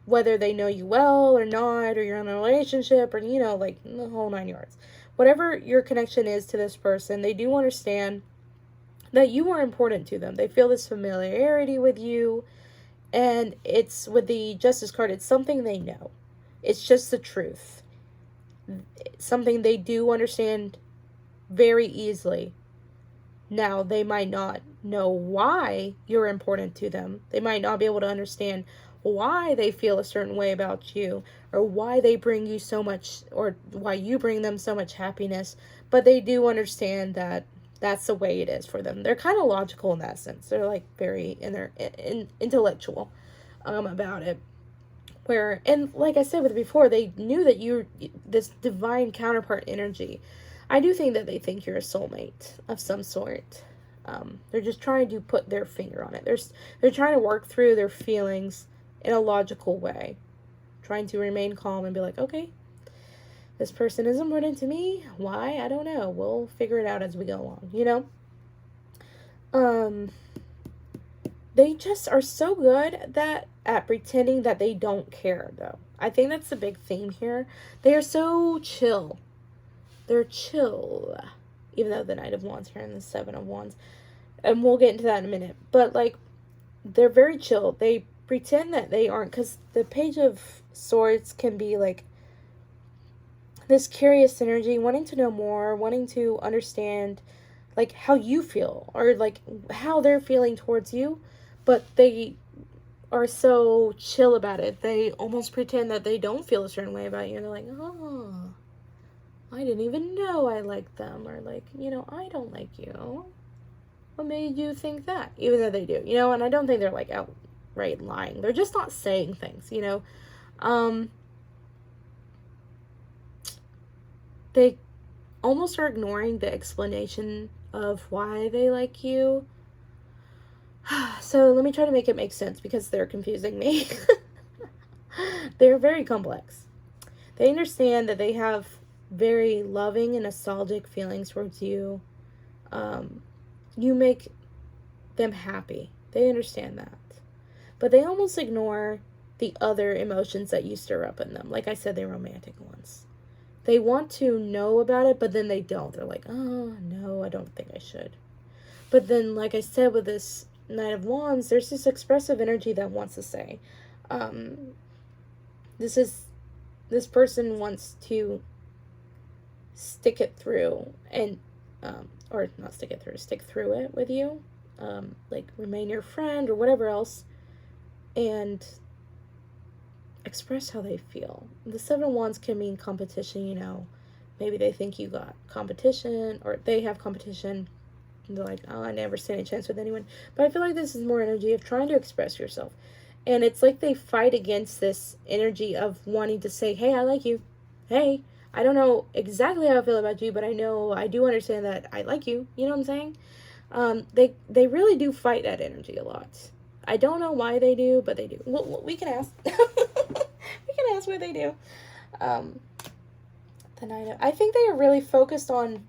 Whether they know you well or not, or you're in a relationship, or, like the whole 9 yards. Whatever your connection is to this person, they do understand that you are important to them. They feel this familiarity with you. And it's, with the Justice card, it's something they know. It's just the truth. It's something they do understand very easily. Now, they might not know why you're important to them. They might not be able to understand why they feel a certain way about you, or why they bring you so much, or why you bring them so much happiness, but they do understand that that's the way it is for them. They're kind of logical in that sense. They're like very intellectual about it. Where, and like I said with before, they knew that you're this divine counterpart energy. I do think that they think you're a soulmate of some sort. They're just trying to put their finger on it. They're trying to work through their feelings in a logical way. Trying to remain calm and be like, okay, this person is important to me. Why? I don't know. We'll figure it out as we go along, They just are so good at pretending that they don't care, though. I think that's the big theme here. They are so chill. They're chill. Even though the Knight of Wands here and the Seven of Wands. And we'll get into that in a minute. But, like, they're very chill. They pretend that they aren't. Because the Page of Swords can be, like, this curious energy. Wanting to know more. Wanting to understand, like, how you feel. Or, like, how they're feeling towards you. But they are so chill about it. They almost pretend that they don't feel a certain way about you. And they're like, oh, I didn't even know I liked them. Or like, I don't like you. What made you think that? Even though they do, and I don't think they're like outright lying. They're just not saying things, They almost are ignoring the explanation of why they like you. So let me try to make it make sense, because they're confusing me. They're very complex. They understand that they have very loving and nostalgic feelings towards you. You make them happy. They understand that. But they almost ignore the other emotions that you stir up in them. Like I said, the romantic ones. They want to know about it, but then they don't. They're like, oh, no, I don't think I should. But then, like I said, with this Knight of Wands, there's this expressive energy that wants to say, this person wants to stick it through, and or not stick it through, stick through it with you, like remain your friend or whatever else, and express how they feel. The Seven of Wands can mean competition. Maybe they think you got competition, or they have competition. They're like, oh, I never stand a chance with anyone. But I feel like this is more energy of trying to express yourself. And it's like they fight against this energy of wanting to say, hey, I like you. Hey, I don't know exactly how I feel about you, but I know I do understand that I like you. You know what I'm saying? They really do fight that energy a lot. I don't know why they do, but they do. Well, we can ask. We can ask what they do. I think they are really focused on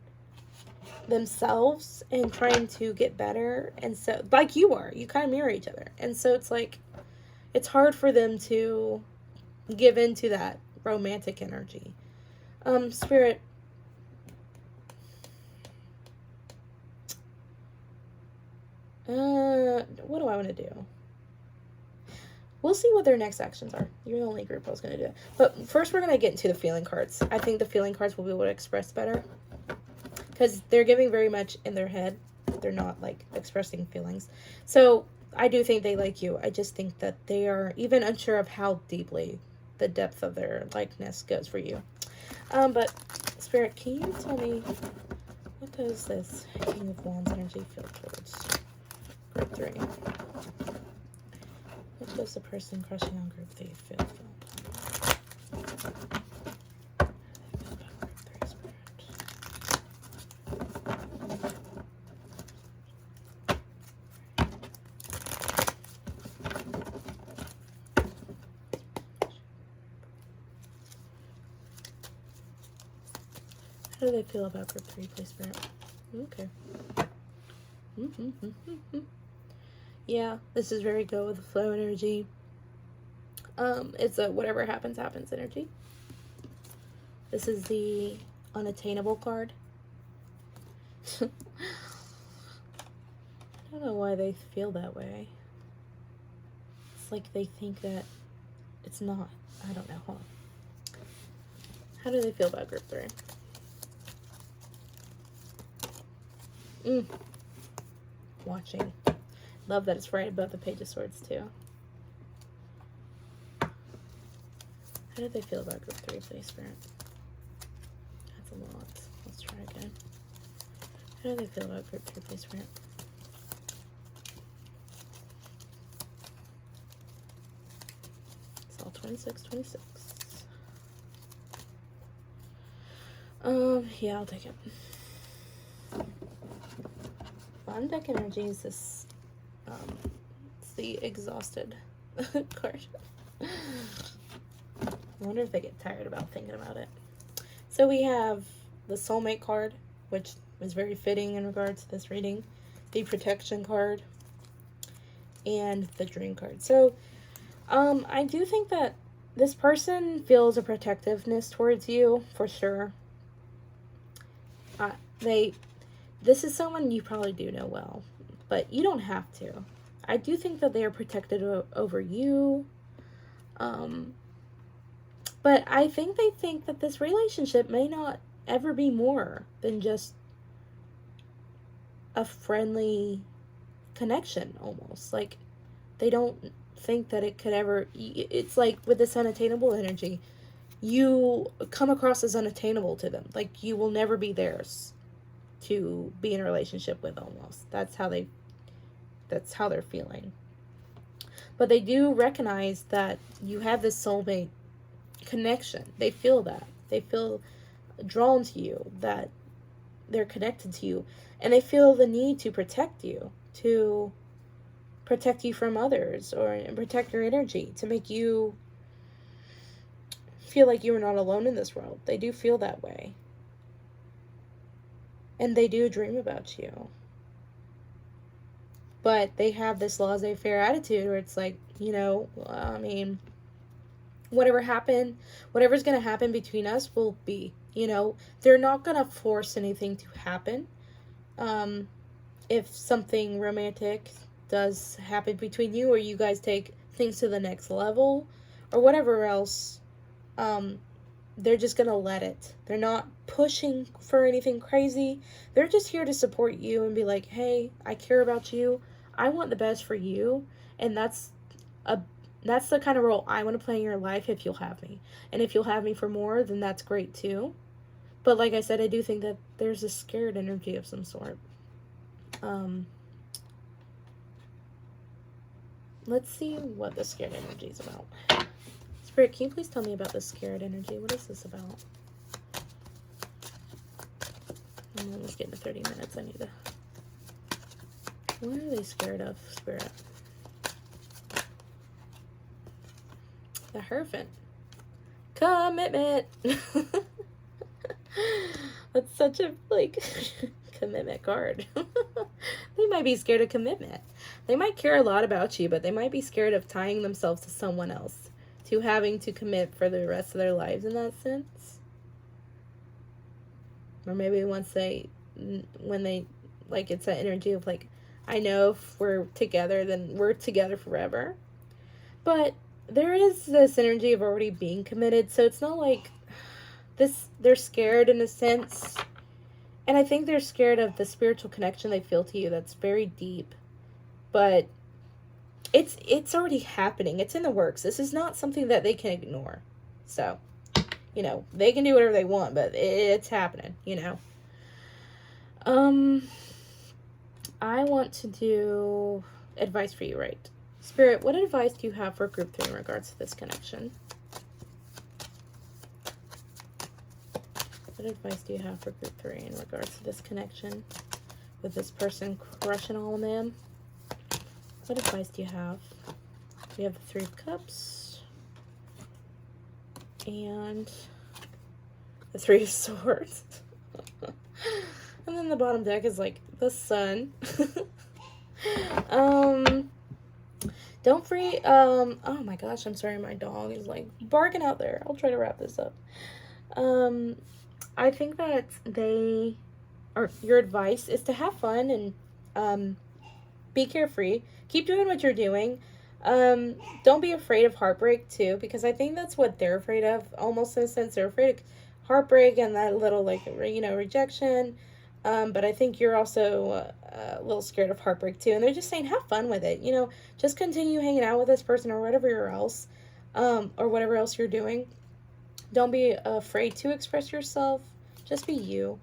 themselves and trying to get better, and so like you kind of mirror each other, and so it's like it's hard for them to give into that romantic energy. Spirit, what do I want to do? We'll see what their next actions are. You're the only group I was going to do that. But first we're going to get into the feeling cards. I think the feeling cards will be able to express better, because they're giving very much in their head. They're not, like, expressing feelings. So, I do think they like you. I just think that they are even unsure of how deeply the depth of their likeness goes for you. But Spirit, can you tell me, what does this King of Wands energy feel towards group 3? What does the person crushing on group 3 feel? How do they feel about group 3, please, Spirit? Okay. Yeah, this is very go with the flow energy. It's a whatever happens, happens energy. This is the unattainable card. I don't know why they feel that way. It's like they think that it's not. I don't know. Hold on. How do they feel about group 3? Watching. Love that it's right above the Page of Swords too. How do they feel about group 3, please, Spirit? That's a lot. Let's try again. How do they feel about group 3, please, Spirit? It's all 26, 26. Yeah, I'll take it. Bottom deck energy is this, it's the exhausted card. I wonder if they get tired about thinking about it. So we have the soulmate card, which is very fitting in regards to this reading, the protection card, and the dream card. So, I do think that this person feels a protectiveness towards you, for sure. This is someone you probably do know well, but you don't have to. I do think that they are protected over you. But I think they think that this relationship may not ever be more than just a friendly connection, almost. Like, they don't think that it could ever... It's like with this unattainable energy, you come across as unattainable to them. Like, you will never be theirs to be in a relationship with, almost. That's how they're feeling. But they do recognize that you have this soulmate connection. They feel that. They feel drawn to you, that they're connected to you, and they feel the need to protect you from others, or protect your energy, to make you feel like you are not alone in this world. They do feel that way. And they do dream about you. But they have this laissez-faire attitude where it's like, I mean, whatever's going to happen between us will be, they're not going to force anything to happen. If something romantic does happen between you, or you guys take things to the next level, or whatever else, they're just going to let it. They're not pushing for anything crazy. They're just here to support you and be like, hey, I care about you. I want the best for you. And that's the kind of role I want to play in your life if you'll have me. And if you'll have me for more, then that's great too. But like I said, I do think that there's a scared energy of some sort. Let's see what the scared energy is about. Spirit, can you please tell me about the scared energy? What is this about? I'm almost getting to 30 minutes. I need to... What are they scared of, Spirit? The Hierophant. Commitment! That's such a, commitment card. They might be scared of commitment. They might care a lot about you, but they might be scared of tying themselves to someone else, to having to commit for the rest of their lives in that sense. Or maybe when they, it's that energy of I know if we're together, then we're together forever. But there is this energy of already being committed, so it's not like this, they're scared in a sense. And I think they're scared of the spiritual connection they feel to you that's very deep. But it's already happening. It's in the works. This is not something that they can ignore. So, you know, they can do whatever they want, but it's happening, you know. I want to do advice for you, right? Spirit, what advice do you have for group 3 in regards to this connection? What advice do you have for group 3 in regards to this connection with this person crushing all of them? What advice do you have? We have the 3 of Cups and the 3 of Swords. And then the bottom deck is like the Sun. Don't free, oh my gosh, I'm sorry, my dog is like barking out there. I'll try to wrap this up. I think that your advice is to have fun and be carefree. Keep doing what you're doing. Don't be afraid of heartbreak too, because I think that's what they're afraid of, almost in a sense. They're afraid of heartbreak and that little, like, you know, rejection. But I think you're also a little scared of heartbreak too. And they're just saying, have fun with it. You know, just continue hanging out with this person or whatever else, or whatever else you're doing. Don't be afraid to express yourself. Just be you.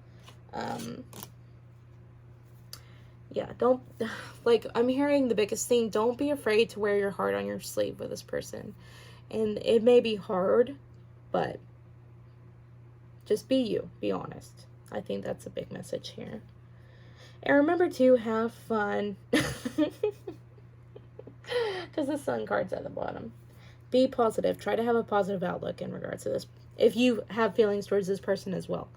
Yeah, don't, like, I'm hearing the biggest thing, don't be afraid to wear your heart on your sleeve with this person. And it may be hard, but just be you. Be honest. I think that's a big message here. And remember to have fun. Because the Sun card's at the bottom. Be positive. Try to have a positive outlook in regards to this. If you have feelings towards this person as well.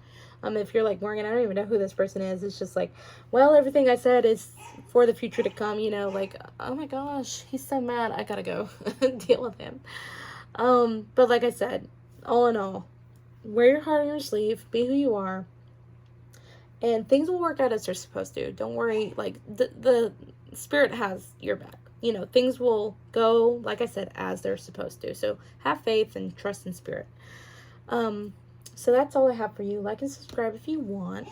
If you're like, Morgan, I don't even know who this person is. It's just like, well, everything I said is for the future to come, you know, like, oh my gosh, he's so mad. I gotta go deal with him. But like I said, all in all, wear your heart on your sleeve. Be who you are. And things will work out as they're supposed to. Don't worry. Like, the Spirit has your back. You know, things will go, like I said, as they're supposed to. So have faith and trust in Spirit. So that's all I have for you. Like and subscribe if you want.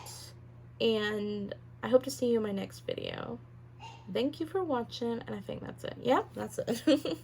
And I hope to see you in my next video. Thank you for watching. And I think that's it. Yeah, that's it.